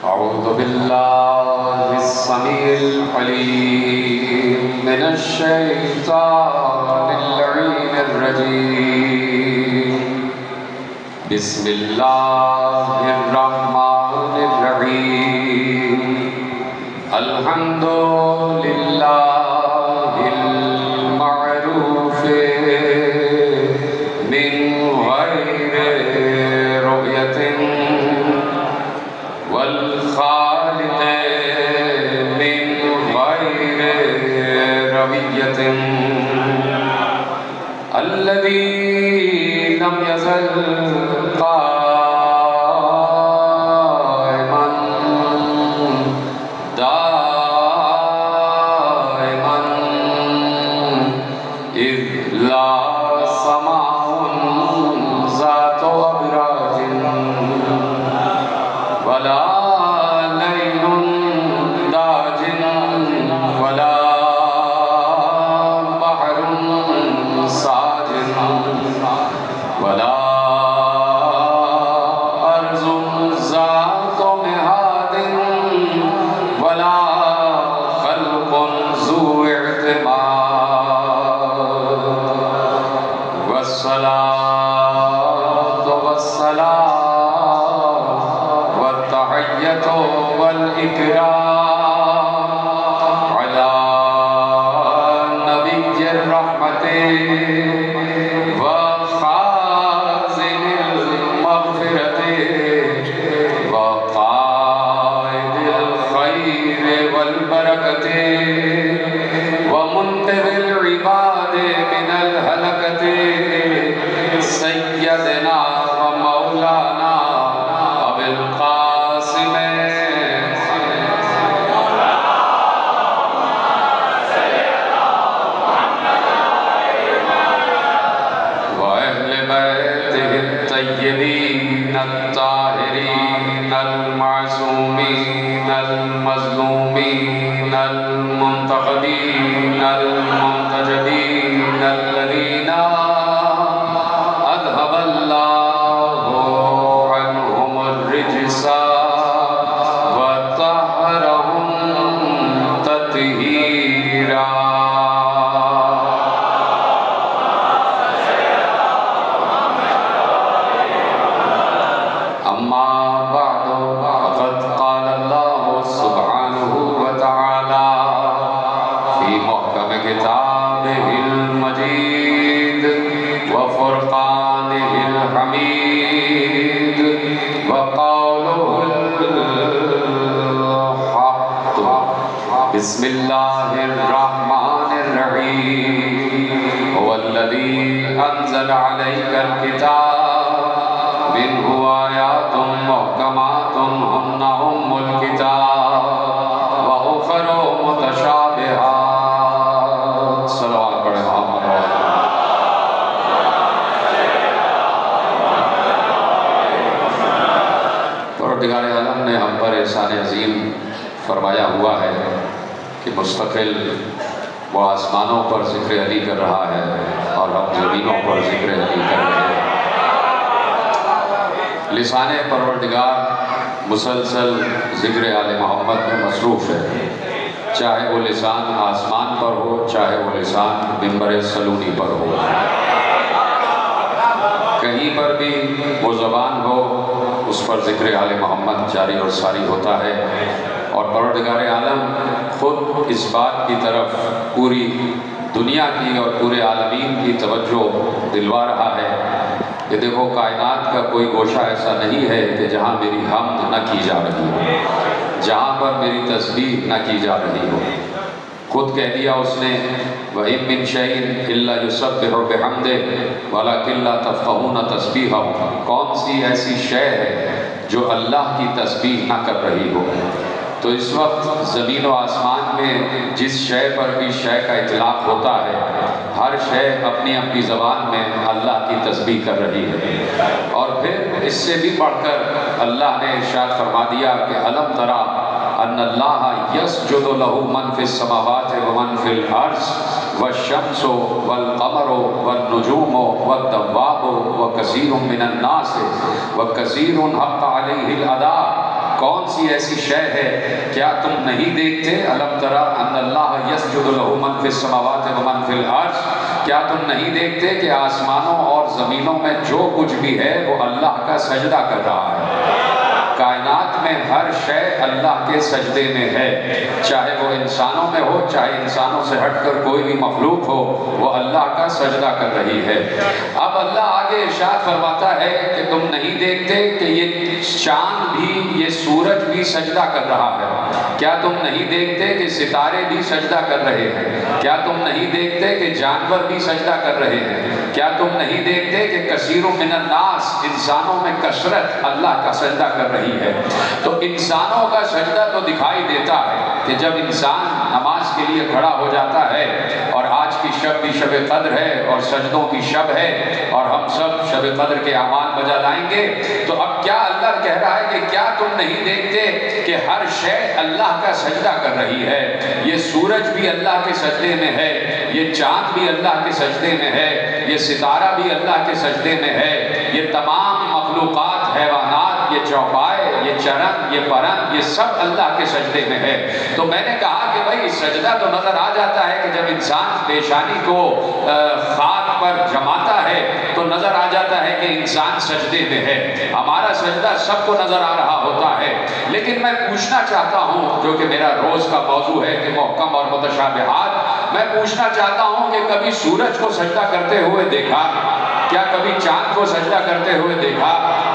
أعوذ بالله السميع العليم من الشيطان اللعين الرجيم. بسم الله الرحمن الرحيم. الحمد لله المعروف من غير رؤية والخالق من غير ربية الذي لم يزل قائما دائما إذ لا سماع ذات أبراج ولا ليل داج ولا بحر ساج ولا أرض ذات مهاد ولا خلق ذو اعتماد والصلاة والسلام والتحية والإكرام على نبي الرحمة وخازن المغفرة وقائد الخير والبركة ومنقذ العباد من الهلكة سيدنا ومولانا أبي القاسم وأهل بيته الطيبين الطاهرين المعصومين المظلومين المنتقدين المنتجبين الذين أذهب الله عنهم الرجس وطهرهم تطهيرا. أما بعد فقد قال الله سبحانه وتعالى في محكم كتابه المجيد وفرقانه الحميد وقوله الحق. بسم الله الرحمن الرحيم. هو الذي أنزل عليك الكتاب منه آيات محكمات هن أم الكتاب وأخر متشابهات. صلوات پڑھیں محمد. پروردگار عالم نے ہم پر احسان عظیم فرمایا ہوا ہے کہ مستقل وہ آسمانوں پر ذکر علی کر رہا ہے اور ہم زمینوں پر ذکر علی کر رہے ہیں. لسان پروردگار مسلسل ذکر آل محمد میں مصروف ہے، چاہے وہ لسان آسمان پر ہو چاہے وہ لسان منبر صلونی پر ہو. کہیں پر بھی وہ زبان ہو اس پر ذکر آل محمد جاری اور ساری ہوتا ہے. اور پروردگار عالم خود اس بات کی طرف پوری دنیا کی اور پورے عالمین کی توجہ دلوا رہا ہے کہ دیکھو کائنات کا کوئی گوشہ ایسا نہیں ہے کہ جہاں میری حمد نہ کی جا رہی ہو، جہاں پر میری تسبیح نہ کی جا رہی ہو. خود کہہ دیا اس نے وَإِن مِّن شَيْءٍ إِلَّا يُسَبِّحُ بِحَمْدِهِ وَلَكِن لَّا تَفْقَهُونَ تَسْبِيحَهُ. کون سی ایسی شے ہے جو اللہ کی تسبیح نہ کر رہی ہو؟ تو اس وقت زمین و آسمان میں جس شے پر بھی شے کا اطلاق ہوتا ہے، ہر شے اپنی اپنی زبان میں اللہ کی تسبیح کر رہی ہے. اور پھر اس سے بھی بڑھ کر اللہ نے ارشاد فرما دیا کہ أَلَمْ تَرَى أَنَّ اللَّهَ يَسْجُدُ لَهُ مَنْ فِي السَّمَاوَاتِ وَمَنْ فِي الْأَرْضِ وَالشَّمْسُ وَالْقَمَرُ وَالنُّجُومُ وَالدَّوَّابُ وَكَثِيرٌ مِّنَ النَّاسِ وَكَثِيرٌ حَقَّ عَلَيْهِ الْأَدَاءُ کون سی ایسی شے ہے کیا تم نہیں دیکھتے الم تری ان اللہ یسجد لہ من فی السماوات و من فی الارض، کیا تم نہیں دیکھتے کہ آسمانوں اور زمینوں میں جو کچھ بھی ہے وہ اللہ کا سجدہ کر رہا ہے۔ کائنات میں ہر شے اللہ کے سجدے میں ہے، چاہے وہ انسانوں میں ہو، چاہے انسانوں سے ہٹ کر کوئی بھی مخلوق ہو، وہ اللہ کا سجدہ کر رہی ہے۔ اب اللہ آگے ارشاد فرماتا ہے کہ تم نہیں دیکھتے کہ یہ چاند بھی، یہ سورج بھی سجدہ کر رہا ہے، کیا تم نہیں دیکھتے کہ ستارے بھی سجدہ کر رہے ہیں، کیا تم نہیں دیکھتے کہ جانور بھی سجدہ کر رہے ہیں، کیا تم نہیں دیکھتے کہ کثیر من الناس، انسانوں میں کثرت اللہ کا سجدہ کر رہی ہے۔ تو انسانوں کا سجدہ تو دکھائی دیتا ہے کہ جب انسان نماز کے لیے کھڑا ہو جاتا ہے، اور آج کی شب بھی شب قدر ہے اور سجدوں کی شب ہے اور ہم سب شب قدر کے اعمال بجا لائیں گے، تو اب کیا اللہ کہہ رہا ہے کہ کیا تم نہیں دیکھتے کہ ہر شے اللہ کا سجدہ کر رہی ہے، یہ سورج بھی اللہ کے سجدے میں ہے، یہ چاند بھی اللہ کے سجدے میں ہے، یہ ستارہ بھی اللہ کے سجدے میں ہے، یہ تمام مخلوقات، حیوانات، یہ چوپائے، یہ چرن، یہ پرن، یہ سب اللہ کے سجدے میں ہے۔ تو میں نے کہا کہ بھائی سجدہ تو نظر آ جاتا ہے کہ جب انسان پیشانی کو خاک پر جماتا ہے تو نظر آ جاتا ہے کہ انسان سجدے میں ہے، ہمارا سجدہ سب کو نظر آ رہا ہوتا ہے۔ لیکن میں پوچھنا چاہتا ہوں، جو کہ میرا روز کا موضوع ہے کہ محکم اور متشابہات، میں پوچھنا چاہتا ہوں کہ کبھی سورج کو سجدہ کرتے ہوئے دیکھا؟ کیا کبھی چاند کو سجدہ کرتے ہوئے دیکھا؟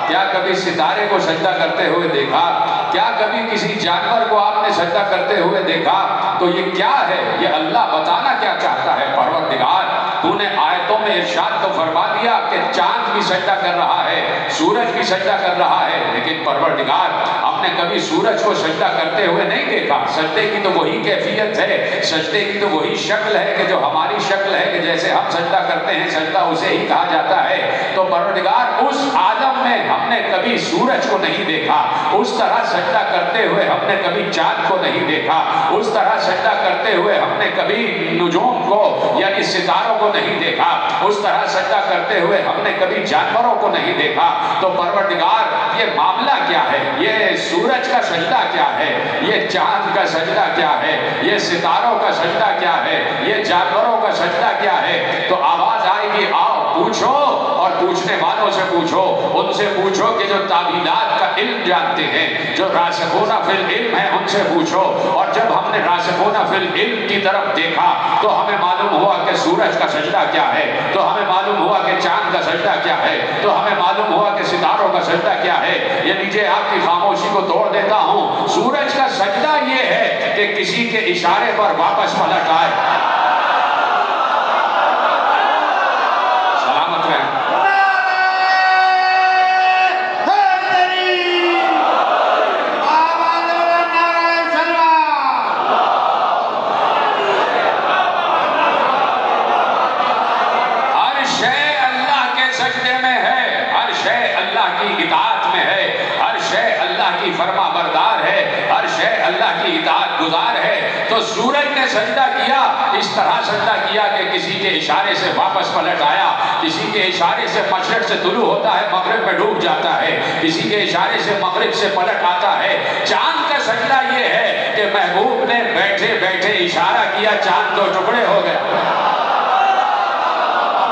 کیا کبھی ستارے کو سجدہ کرتے ہوئے دیکھا؟ کیا کبھی کسی جانور کو آپ نے سجدہ کرتے ہوئے دیکھا؟ تو یہ کیا ہے؟ یہ اللہ بتانا کیا چاہتا ہے؟ پروردگار تو نے آیتوں میں ارشاد تو فرما دیا کہ چاند بھی سجدہ کر رہا ہے، سورج بھی سجدہ کر رہا ہے، لیکن پروردگار ہم نے کبھی سورج کو سجدہ کرتے ہوئے نہیں دیکھا۔ سجدے کی تو وہی کیفیت ہے، سجدے کی تو وہی شکل ہے کہ جو ہماری شکل ہے، کہ جیسے ہم سجدہ کرتے ہیں سجدہ اسے ہی کہا جاتا ہے۔ تو پروردگار اس عالم میں ہم نے کبھی سورج کو نہیں دیکھا، اس طرح سجدہ کرتے ہوئے ہم نے کبھی چاند کو نہیں دیکھا، اس طرح سجدہ کرتے ہوئے ہم نے کبھی نجوم کو یعنی ستاروں کو نہیں دیکھا، اس طرح سجدہ کرتے ہوئے ہم نے کبھی جانوروں کو نہیں دیکھا۔ تو پروردگار یہ معاملہ کیا ہے؟ یہ سورج کا سجدہ کیا ہے؟ یہ چاند کا سجدہ کیا ہے؟ یہ ستاروں کا سجدہ کیا ہے؟ یہ جانوروں کا سجدہ کیا ہے؟ تو آواز آئے گی، آؤ پوچھو، اور پوچھنے والوں سے پوچھو، ان سے پوچھو کہ جو تعبیرات کا علم جانتے ہیں، جو راسخون فی العلم ہے، ان سے پوچھو۔ اور جب ہم نے راسخون فی العلم کی طرف دیکھا تو ہمیں معلوم ہوا کہ سورج کا سجدہ کیا ہے، تو ہمیں معلوم ہوا کہ چاند کا سجدہ کیا ہے، تو ہمیں معلوم ہوا کہ ستاروں کا سجدہ کیا ہے۔ یہ لیجیے آپ کی خاموشی کو توڑ دیتا ہوں، سورج کا سجدہ یہ ہے کہ کسی کے اشارے پر واپس پلٹ آئے۔ سلامت رہیں۔ فرما بردار ہے، ہر شے اللہ کی اطاعت گزار ہے۔ تو سورج نے سجدہ کیا، اس طرح سجدہ کیا کہ کسی کے اشارے سے واپس پلٹ آیا، کسی کے اشارے سے مشرق سے طلوع ہوتا ہے مغرب میں ڈوب جاتا ہے، کسی کے اشارے سے مغرب سے پلٹ آتا ہے۔ چاند کا سجدہ یہ ہے کہ محبوب نے بیٹھے بیٹھے اشارہ کیا، چاند دو ٹکڑے ہو گئے۔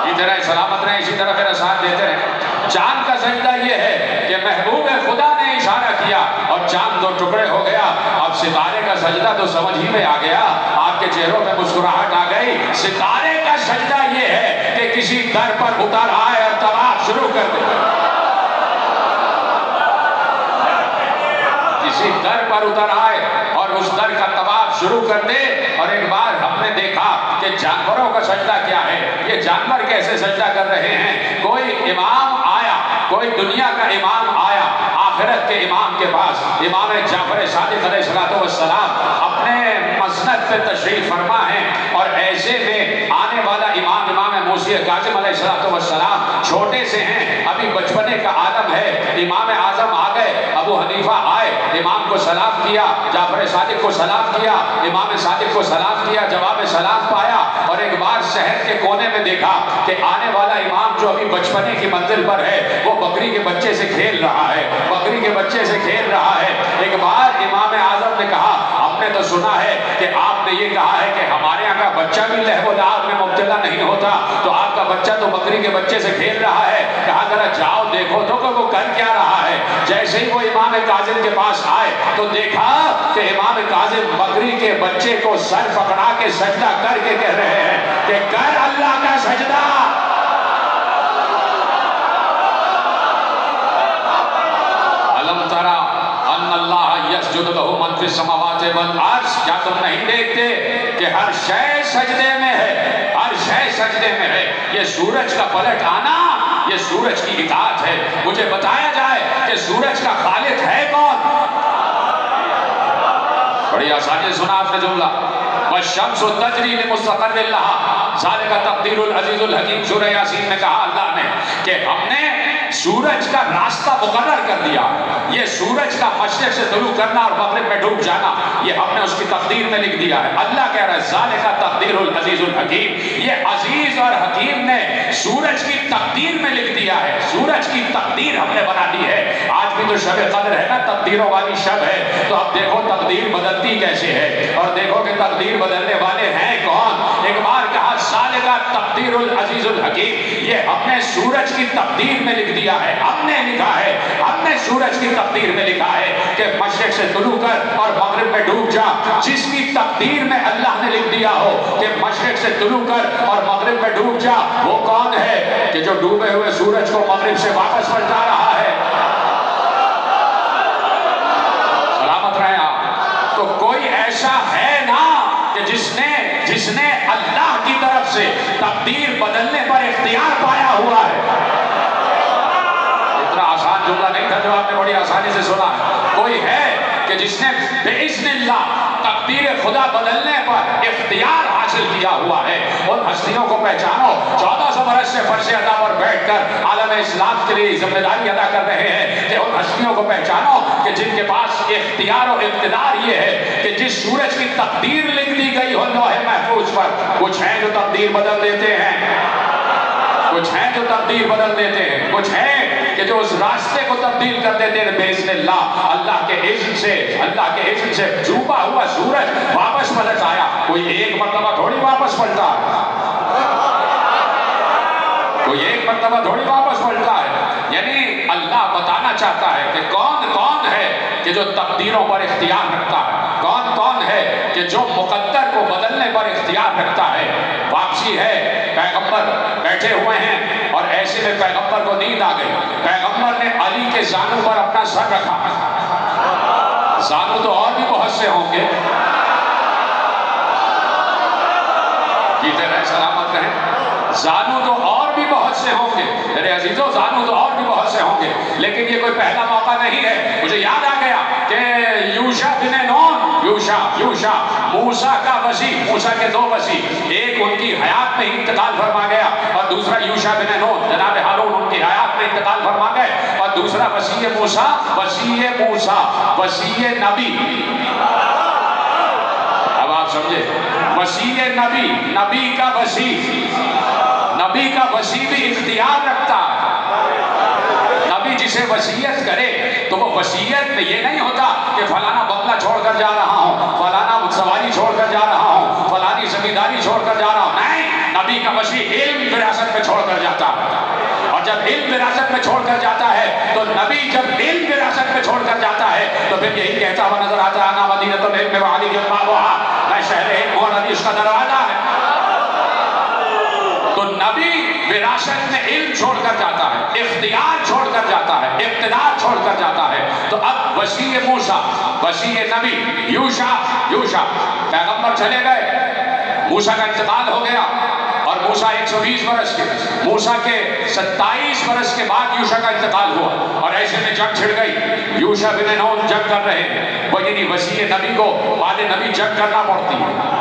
ادھر سلامت رہیں، اسی طرح میرا ساتھ دیتے رہیں۔ چاند کا سجدہ یہ ہے کہ محبوب خدا نے اشارہ کیا اور چاند دو ٹکڑے ہو گیا۔ اب ستارے کا سجدہ تو سمجھ ہی میں آ گیا، آپ کے چہروں میں مسکراہٹ آ گئی۔ ستارے کا سجدہ یہ ہے کہ کسی در پر اتر آئے اور طواف شروع کر دے، کسی در پر اتر آئے اور اس در کا طواف شروع کر دے۔ اور ایک بار ہم نے دیکھا کہ جانوروں کا سجدہ کیا ہے، یہ جانور کیسے سجدہ کر رہے ہیں۔ کوئی امام آیا، کوئی دنیا کا امام آیا آخرت کے امام کے پاس، امام جعفر صادق علیہ السلام اپنے مسند پہ تشریف فرما ہے، اور ایسے میں آنے والا امام موسی کاظم علیہ السلام چھوٹے سے ہیں، ابھی بچپنے کا عالم ہے۔ امام اعظم آ گئے، ابو حنیفہ آئے، امام کو سلام کیا، جعفر صادق کو سلام کیا، امام صادق کو سلام کیا، جواب سلام پایا، اور ایک ایک بار شہر کے کونے میں دیکھا کہ آنے والا امام جو ابھی بچپنے کی منزل پر ہے وہ بکری کے بچے سے کھیل رہا ہے، بکری کے بچے سے کھیل رہا ہے۔ ایک بار امام اعظم نے کہا ہم نے تو سنا ہے کہ آپ نے یہ کہا ہے کہ ہمارے یہاں کا بچہ بھی لہو و لعب میں مبتلا نہیں ہوتا، تو آپ کا بچہ تو بکری کے بچے سے کھیل رہا ہے، کہا ذرا جاؤ دیکھو تو کہ وہ کر کیا رہا ہے۔ جیسے ہی وہ امام کاظم کے پاس آئے تو دیکھا کہ امام کاظم بکری کے بچے کو سر پکڑا کے سجدہ کر کے کہہ رہے ہیں کہ کر اللہ کا سجدہ۔ الم ترى ان اللہ یسجد لہ من فی السماوات والارض، کیا تم نہیں دیکھتے کہ ہر شے سجدے میں ہے، ہر شے سجدے میں ہے۔ یہ سورج کا پلٹ آنا یہ سورج کی اطاعت ہے۔ مجھے بتایا جائے کہ سورج کا خالق ہے کون؟ بڑی آسانی سنا آپ نے جملہ، والشمس تجری لمستقر لہا ذالک تقدیر العزیز الحکیم۔ سورہ یاسین میں کہا اللہ نے کہ ہم نے سورج کا راستہ مقرر کر دیا، یہ سورج کا مشرق سے طلوع کرنا اور مغرب میں ڈوب جانا یہ ہم نے اس کی تقدیر میں لکھ دیا ہے۔ اللہ کہہ رہا ہے ذالک تقدیر العزیز الحکیم، یہ عزیز اور حکیم نے سورج کی تقدیر میں لکھ دیا ہے، سورج کی تقدیر ہم نے بنا دی ہے۔ آج بھی تو شب قدر ہے نا، تقدیروں والی شب ہے، تو اب دیکھو تقدیر بدلتی کیسے ہے اور دیکھو کہ تقدیر بدلنے والے ہیں کون۔ ایک بار کہا ذالک تقدیر العزیز الحکیم، یہ ہم نے سورج کی تقدیر میں لکھ دیا ہے، ہم نے لکھا ہے، ہم نے سورج کی تقدیر میں لکھا ہے کہ مشرق سے طلوع کر اور مغرب میں ڈوب جا۔ جس کی تقدیر میں اللہ نے لکھ دیا ہو کہ مشرق سے طلوع کر اور مغرب میں ڈوب جا، وہ کون ہے کہ جو ڈوبے ہوئے سورج کو مغرب سے واپس پلٹا رہا ہے؟ سلامت رہے آپ۔ تو کوئی ایسا ہے نا کہ جس نے اللہ کی طرف سے تقدیر بدلنے پر اختیار پایا ہوا ہے۔ اتنا آسان جملہ نہیں تھا جو آپ نے بڑی آسانی سے سنا ہے۔ کوئی ہے کہ جس نے بِإِذْنِ اللہ تقدیر خدا بدلنے پر اختیار حاصل کیا ہوا ہے۔ ان ہستیوں کو پہچانو 1400 برس سے فرش ادا پر بیٹھ کر عالم اسلام کے لیے ذمہ داری ادا کر رہے ہیں کہ ان ہستیوں کو پہچانو کہ جن کے پاس اختیار و اقتدار یہ ہے کہ جس سورج کی تقدیر لکھ دی گئی ہو لوح محفوظ پر، کچھ ہیں جو تقدیر بدل دیتے ہیں، کچھ ہیں جو تقدیر بدل دیتے ہیں، کچھ ہیں کہ جو اس راستے کو تبدیل کر دیتے ہیں بِإِذْنِ اللہ۔ اللہ کے اذن سے ڈوبا ہوا سورج واپس پلٹ آیا۔ کوئی ایک مرتبہ تھوڑی واپس پلٹا ہے، کوئی ایک مرتبہ تھوڑی واپس پلٹا ہے۔ یعنی اللہ بتانا چاہتا ہے کہ کون ہے کہ جو تقدیروں پر اختیار رکھتا ہے، کون ہے کہ جو مقدر کو بدلنے پر اختیار رکھتا ہے۔ واپسی ہے، پیغمبر بیٹھے ہوئے ہیں اور ایسے میں پیغمبر کو نیند آ گئی، پیغمبر نے علی کے زانو پر اپنا سر رکھا۔ زانو تو اور بھی بہت سے ہوں گے، جیتے رہے سلامت رہیں، زانو تو اور بھی بہت سے ہوں گے میرے عزیزو، زانو تو اور بھی بہت سے ہوں گے، لیکن یہ کوئی پہلا موقع نہیں ہے۔ مجھے یاد آ گیا کہ یوشع بن نون، یوشع موسیٰ کا وصی، موسیٰ کے دو وصی، ایک ان کی حیات میں انتقال فرما گیا اور دوسرا یوشع بن نون جناب ہارون ان کی حیات میں انتقال فرما گئے، اور دوسرا وصی موسیٰ، وصی نبی۔ اب آپ سمجھے، وصی نبی کا وصی بھی اختیار رکھتا ہے۔ نبی جسے وصیت کرے تو وہ وصیت میں یہ نہیں ہوتا کہ فلانا بنگلہ چھوڑ کر جا رہا ہوں، فلانا سواری چھوڑ کر جا رہا ہوں، فلانی زمینداری چھوڑ کر جا رہا ہوں، نہیں، نبی کا وصی علم وراثت میں چھوڑ کر جاتا ہے۔ اور جب علم وراثت میں چھوڑ کر جاتا ہے تو نبی جب علم وراثت میں چھوڑ کر جاتا ہے تو پھر یہی کہتا ہوا نظر آتا ہے انا مدینۃ العلم وعلی بابھا، میں شہر علم ہوں اور نبی اس کا دروازہ ہے۔ تو نبی وراثت میں علم چھوڑ کر جاتا ہے، اختیار چھوڑ کر جاتا ہے، اقتدار چھوڑ کر جاتا ہے۔ تو اب وصی موسیٰ، وصی نبی یوشع پیغمبر چلے گئے، موسیٰ کا انتقال ہو گیا اور موسیٰ 120 برس کے، موسیٰ کے 27 برس کے بعد یوشع کا انتقال ہوا اور ایسے میں جنگ چھڑ گئی۔ یوشع بن نون جنگ کر رہے ہیں، وہ یعنی وصی نبی کو بعد نبی جنگ کرنا پڑتی ہے۔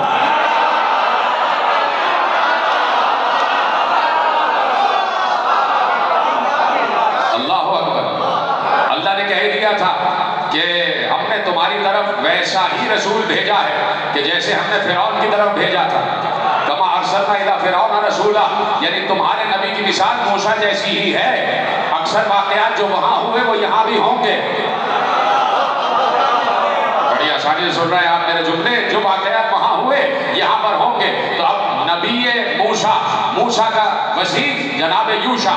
اللہ اکبر۔ اللہ نے کہہ دیا تھا کہ ہم نے تمہاری طرف ویسا ہی رسول بھیجا ہے کہ جیسے ہم نے فرعون کی طرف بھیجا تھا۔ کما ارسلنا الی فرعون رسولا، یعنی تمہارے نبی کی مثال موسیٰ جیسی ہی ہے، اکثر واقعات جو وہاں ہوئے وہ یہاں بھی ہوں گے۔ بڑی آسانی سے سن رہے ہیں آپ میرے جملے، جو واقعات وہاں ہوئے یہاں پر ہوں گے۔ تو اب نبی موسیٰ کا وزیر جناب یوشع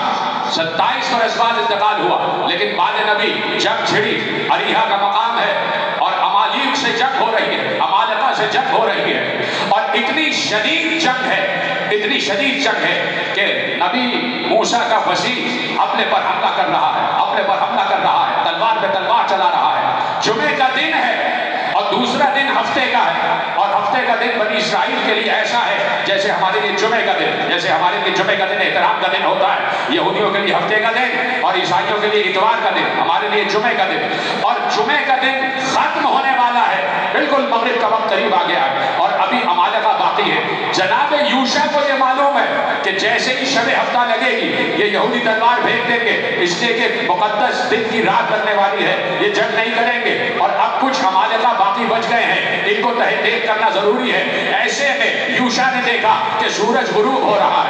27 برس بعد انتقال ہوا، لیکن بعد نبی جنگ چھڑی، اریحا کا مقام ہے اور امالیق سے جنگ ہو رہی ہے، امالقہ سے جنگ ہو رہی ہے، اور اتنی شدید جنگ ہے کہ نبی موسیٰ کا وزیر اپنے پر حملہ کر رہا ہے، تلوار پہ تلوار چلا رہا ہے۔ جمعے کا دن ہے اور دوسرا دن ہفتے کا ہے، اور ہفتے کا دن بنی اسرائیل کے لیے ایسا ہے جیسے ہمارے لیے جمعے کا دن احترام کا دن ہوتا ہے، یہودیوں کے لیے ہفتے کا دن اور عیسائیوں کے لیے اتوار کا دن، ہمارے لیے جمعے کا دن۔ اور جمعے کا دن ختم ہونے والا ہے، بالکل مغرب کا وقت قریب آ گیا ہے اور ابھی امالقہ باقی ہے۔ جناب یوشع کو یہ معلوم ہے کہ جیسے ہی شب ہفتہ لگے گی یہ یہودی تلوار بھیج دیں گے، اس لیے کہ مقدس دن کی رات لگنے والی ہے، یہ جنگ نہیں کریں گے، اور اب کچھ امالقہ باقی بچ گئے ہیں، ان کو تحقیق کرنا ضروری ہے۔ ایسے میں یوشع نے دیکھا کہ سورج غروب ہو رہا ہے۔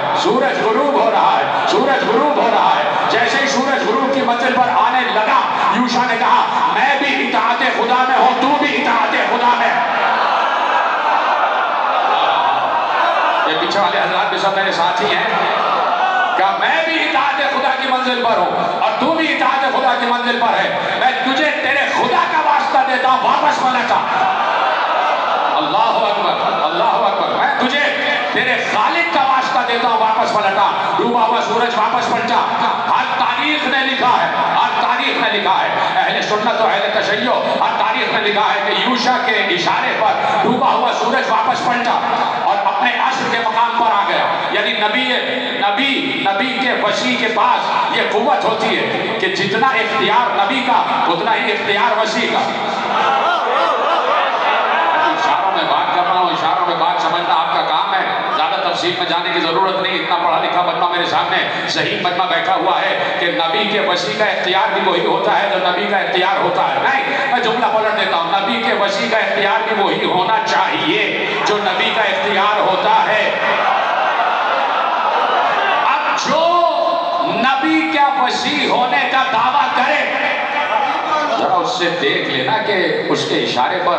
جیسے ہی سورج غروب کی منزل پر آنے لگا، یوشع نے کہا میں بھی اطاعت خدا میں ہوں، تو بھی اطاعت خدا میں۔ یہ پیچھے والے حضرات بھی سب میرے ساتھی ہیں، کہ میں بھی اطاعت خدا کی منزل پر ہوں اور تو بھی اطاعت خدا کی منزل پر ہے۔ میں تجھے تیرے خدا کا واسطہ دیتا ہوں، واپس پلٹا۔ اللہ اکبر، میں تجھے تیرے خالق کا واسطہ دیتا ہوں، واپس پلٹا۔ ڈوبا ہوا سورج واپس پلٹا۔ ہر تاریخ نے لکھا ہے، اہل سنت و اہل تشیع، ہر تاریخ نے لکھا ہے کہ یوشع کے اشارے پر ڈوبا ہوا سورج واپس پلٹا اور اپنے عصر کے مقام پر آ گیا۔ یعنی نبی کے وسیع کے پاس یہ قوت ہوتی ہے کہ جتنا اختیار نبی کا اتنا ہی اختیار وسیع کا۔ اشاروں میں بات سمجھنا آپ کا کام ہے، زیادہ تفصیل میں جانے کی ضرورت نہیں۔ اتنا پڑھا لکھا مجمع میرے سامنے صحیح مجمع بیٹھا ہوا ہے کہ نبی کے وسیع کا اختیار بھی وہی ہوتا ہے جو نبی کا اختیار ہوتا ہے۔ نہیں، میں جملہ پلٹ دیتا ہوں، نبی کے وسیع کا اختیار بھی وہی ہونا چاہیے جو نبی کا اختیار ہوتا ہے۔ اب جو نبی کا وسیع ہونے کا دعویٰ کرے، ذرا اس سے دیکھ لینا کہ اس کے اشارے پر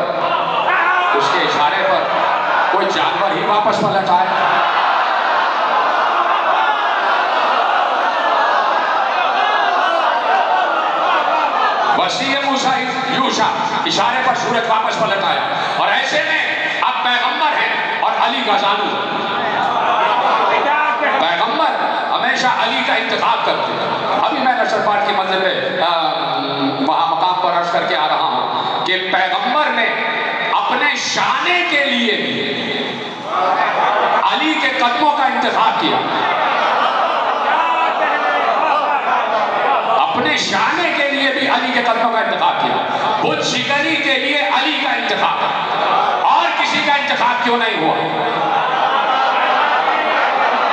کوئی جانور ہی واپس پلٹ آئے۔ وسیع موسیٰ یوشع اشارے پر سورج واپس پلٹ آیا، اور ایسے میں اب پیغمبر ہیں اور علی کا زانو۔ پیغمبر ہمیشہ علی کا انتخاب کرتے ہیں۔ ابھی میں نشر پاٹ کی منزل پہ وہاں مقام پر عرض کر کے آ رہا ہوں کہ پیغمبر نے اپنے شانے کے لیے علی کے قدموں کا انتخاب کیا، اپنے شانے کے لیے بھی علی کے قدموں کا انتخاب کیا، بت شکنی کے لیے علی کا انتخاب، اور کسی کا انتخاب کیوں نہیں ہوا؟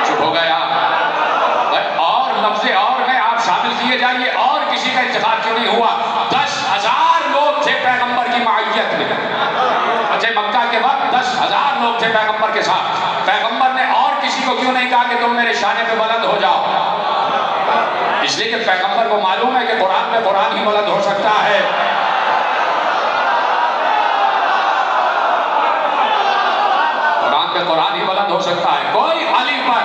چپ ہو گیا، اور لفظ اور میں آپ شامل کیے جائیے، اور کسی کا انتخاب کیوں نہیں ہوا؟ 10,000 لوگ تھے پیغمبر کی معیت میں، مکہ کے وقت 10,000 لوگ تھے پیغمبر کے ساتھ۔ پیغمبر نے اور کسی کو کیوں نہیں کہا کہ تم میرے شانے پہ بلند ہو جاؤ؟ اس لیے کہ پیغمبر کو معلوم ہے کہ قرآن پہ قرآن ہی بلند ہو سکتا ہے۔ قرآن پہ قرآن ہی بلند ہو سکتا ہے، کوئی علی پر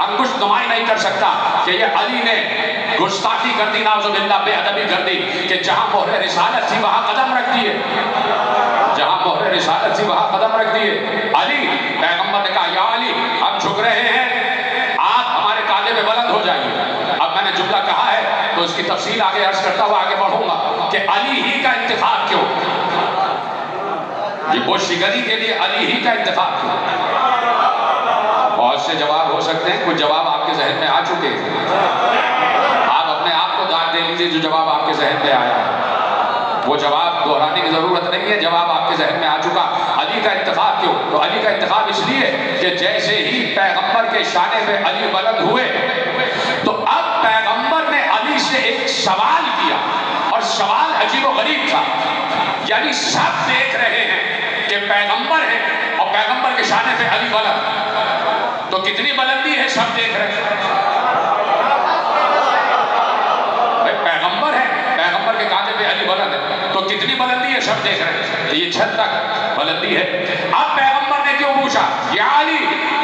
انگشت نمائی نہیں کر سکتا کہ یہ علی نے گستاخی کر دی، نعوذ باللہ بے ادبی کر دی، کہ جہاں مہر رسالت تھی وہاں قدم رکھ دیے، علی پیغمبر نے کہا یا علی ہم جھک رہے ہیں، آپ ہمارے کاندھے پہ بلند ہو جائیے۔ اب میں نے جملہ کہا ہے تو اس کی تفصیل آگے عرض کرتا ہوا آگے بڑھوں گا کہ علی ہی کا انتخاب کیوں، یہ بت شکنی کے لیے علی ہی کا انتخاب کیوں؟ بہت سے جواب ہو سکتے ہیں، کچھ جواب آپ کے ذہن میں آ چکے ہیں، آپ اپنے آپ کو داد دے لیجیے جو جواب آپ کے ذہن میں آیا ہے، وہ جواب دہرانے کی ضرورت نہیں ہے، جواب آپ کے ذہن میں آ چکا۔ علی کا انتخاب کیوں؟ تو علی کا انتخاب اس لیے کہ جیسے ہی پیغمبر کے شانے پہ علی بلند ہوئے تو اب پیغمبر نے علی سے ایک سوال کیا، اور سوال عجیب و غریب تھا، یعنی سب دیکھ رہے ہیں کہ پیغمبر ہے اور پیغمبر کے شانے پہ علی بلند، تو کتنی بلندی ہے سب دیکھ رہے ہیں. پیغمبر ہے, پیغمبر کے کاندھے پہ علی بلند ہے, تو کتنی بلندی ہے سب دیکھ رہے ہیں. یہ چھت تک بلندی ہے. اب پیغمبر نے کیوں پوچھا یا علی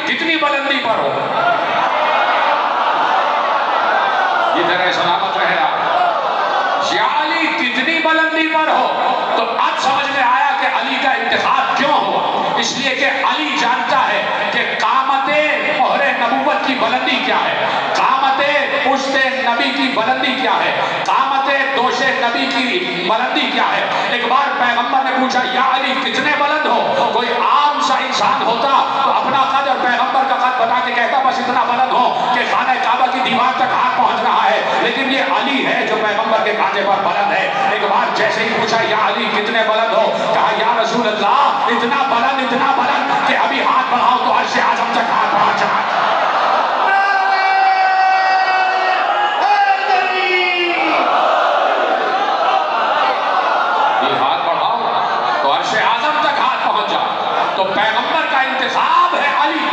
کتنی بلندی پر ہو؟ یہ ذرا سلامت رہے آپ. یا علی کتنی بلندی پر ہو؟ تو اب سمجھ میں آیا کہ علی کا انتخاب کیوں ہوا. اس لیے کہ علی جانتا ہے کہ قامت مہر نبوت کی بلندی کیا ہے, قامت پشت نبی کی بلندی کیا ہے, قامت دوش نبی کی بلندی کیا ہے. ایک بار پیغمبر نے پوچھا یا علی کتنے بلند ہو؟ کوئی عام سا انسان ہوتا تو اپنا قد اور پیغمبر کا قد بتا کے کہتا بس اتنا بلند ہو کہ خانہ کعبہ کی دیوار تک ہاتھ پہنچ رہا ہے, لیکن یہ علی ہے جو پیغمبر کے کاندھے پر بلند ہے. ایک بار جیسے ہی پوچھا یا علی کتنے بلند ہو, کہا یا رسول اللہ اتنا بلند کہ ابھی ہاتھ بڑھاؤ تو عرش اعظم تک ہاتھ پہنچ جائے. تو پیغمبر کا انتخاب ہے علی.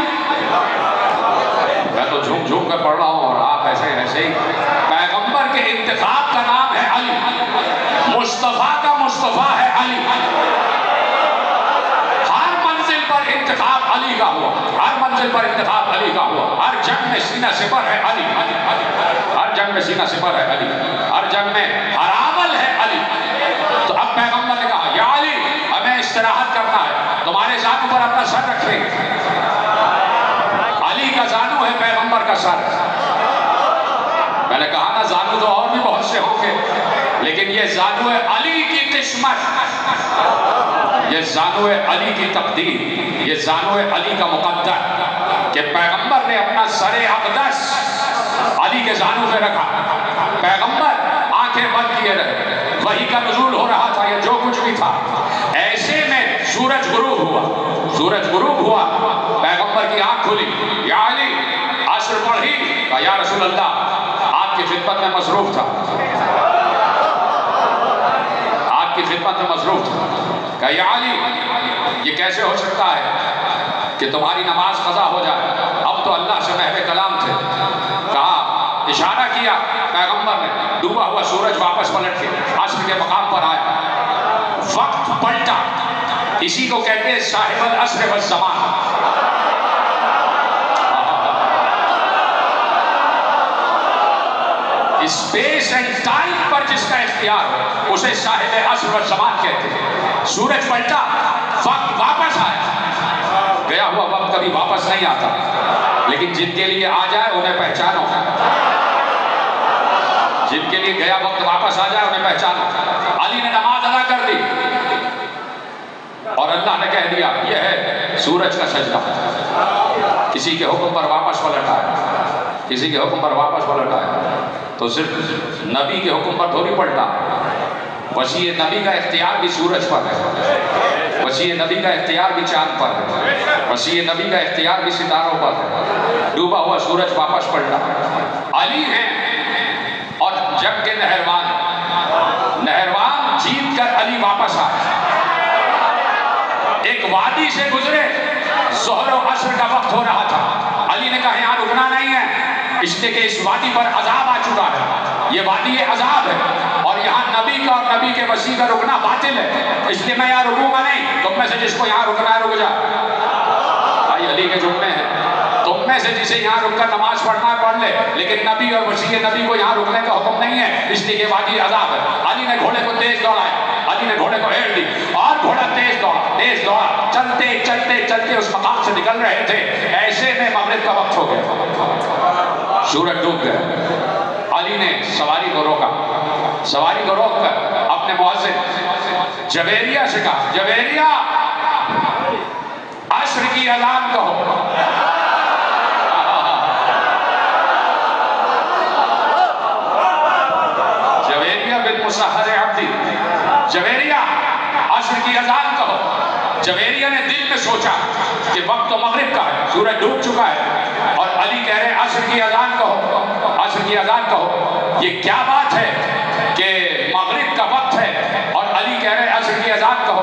میں تو جھوم جھوم کر پڑھ رہا ہوں اور آپ ایسے ہی. پیغمبر کے انتخاب کا نام ہے علی, مصطفیٰ کا مصطفیٰ ہے علی. ہر منزل پر انتخاب علی کا ہوا, ہر منزل پر انتخاب علی کا ہوا. ہر جنگ میں سینہ سپر ہے علی, ہر جنگ میں سینہ سپر ہے علی, ہر جنگ میں ہراول ہے علی. تو اب پیغمبر نے کہا یا علی ہمیں استراحت کرنا ہے, تمہارے زانو پر اپنا سر رکھیں. علی کا زانو ہے پیغمبر کا سر. میں نے کہا نا زانو تو اور بھی بہت سے ہوں گے, لیکن یہ زانو ہے علی کی قسمت, یہ زانو ہے علی کی تقدیر, یہ زانو ہے علی کا مقدر کہ پیغمبر نے اپنا سر اقدس علی کے زانو پہ رکھا. پیغمبر آنکھیں بند کیے رہے, وحی کا نزول ہو رہا تھا یا جو کچھ بھی تھا. ایسے میں سورج غروب ہوا, سورج غروب ہوا, پیغمبر کی آنکھ کھلی. یا علی عصر پڑھی؟ کہا یا رسول اللہ آپ کی خدمت میں مصروف تھا, آپ کی خدمت میں مصروف تھا. کہا یا علی یہ کیسے ہو سکتا ہے کہ تمہاری نماز قضا ہو جائے, اب تو اللہ سے محو کلام تھے. کہا اشارہ کیا پیغمبر نے, ڈوبا ہوا سورج واپس پلٹ کے عصر کے مقام پر آیا, وقت پلٹا. اسی کو کہتے ہیں صاحب العصر والزمان. اسپیس اینڈ ٹائم پر جس کا اختیار ہو اسے صاحب عصر والزمان کہتے ہیں. سورج پلٹا, وقت واپس آیا. گیا ہوا وقت کبھی واپس نہیں آتا, لیکن جن کے لیے آ جائے انہیں پہچانو, جن کے لیے گیا وقت واپس آ جائے انہیں پہچانو. علی نے نماز ادا کر دی اور اللہ نے کہہ دیا یہ ہے سورج کا سجدہ. کسی کے حکم پر واپس پلٹ آیا, کسی کے حکم پر واپس پلٹ آیا, تو صرف نبی کے حکم پر تھوڑی پلٹا. وسیع نبی کا اختیار بھی سورج پر ہے, وسیع نبی کا اختیار بھی چاند پر ہے, وسیع نبی کا اختیار بھی ستاروں پر ہے. ڈوبا ہوا سورج واپس پلٹا. علی ہیں اور جنگ کے نہروان, نہروان جیت کر علی واپس آئے. ایک وادی سے گزرے, ظہر و عصر کا وقت ہو رہا تھا. علی نے کہا یہاں رکنا نہیں ہے, اس لیے کہ اس وادی پر عذاب آ چکا ہے, یہ وادی عذاب ہے اور یہاں نبی کا اور نبی کے وسیع کا رکنا باطل ہے, اس لیے میں یہاں رکوں گا نہیں. تم میں سے جس کو یہاں رکنا ہے رک جا. بھائی علی کے جملے ہیں, تم میں سے جسے یہاں رک کر نماز پڑھنا ہے پڑھ لے, لیکن نبی اور وسیع نبی کو یہاں رکنے کا حکم نہیں ہے, اس لیے کہ وادی عذاب ہے. علی نے گھوڑے کو تیز دوڑایا, علی نے گھوڑے کو ہیل دی اور گھوڑا تیز دوڑا, تیز دوڑا. چلتے چلتے چلتے اس مقام سے نکل رہے تھے, ایسے میں مغرب کا وقت ہو گیا, سورج ڈوب گیا. علی نے سواری کو روکا, سواری کو روک کر اپنے مؤذن جویریہ سے کہا جویریہ عصر کی اذان کہو. جویریہ بن مسحر عبدی, جویریہ عصر کی اذان کہو. جویریہ نے دل میں سوچا کہ وقت تو مغرب کا ہے, سورج ڈوب چکا ہے, اور علی کہہ رہے عصر کی اذان کہو, عصر کی اذان کہو. یہ کیا بات ہے کہ مغرب کا وقت ہے اور علی کہہ رہے عصر کی اذان کہو.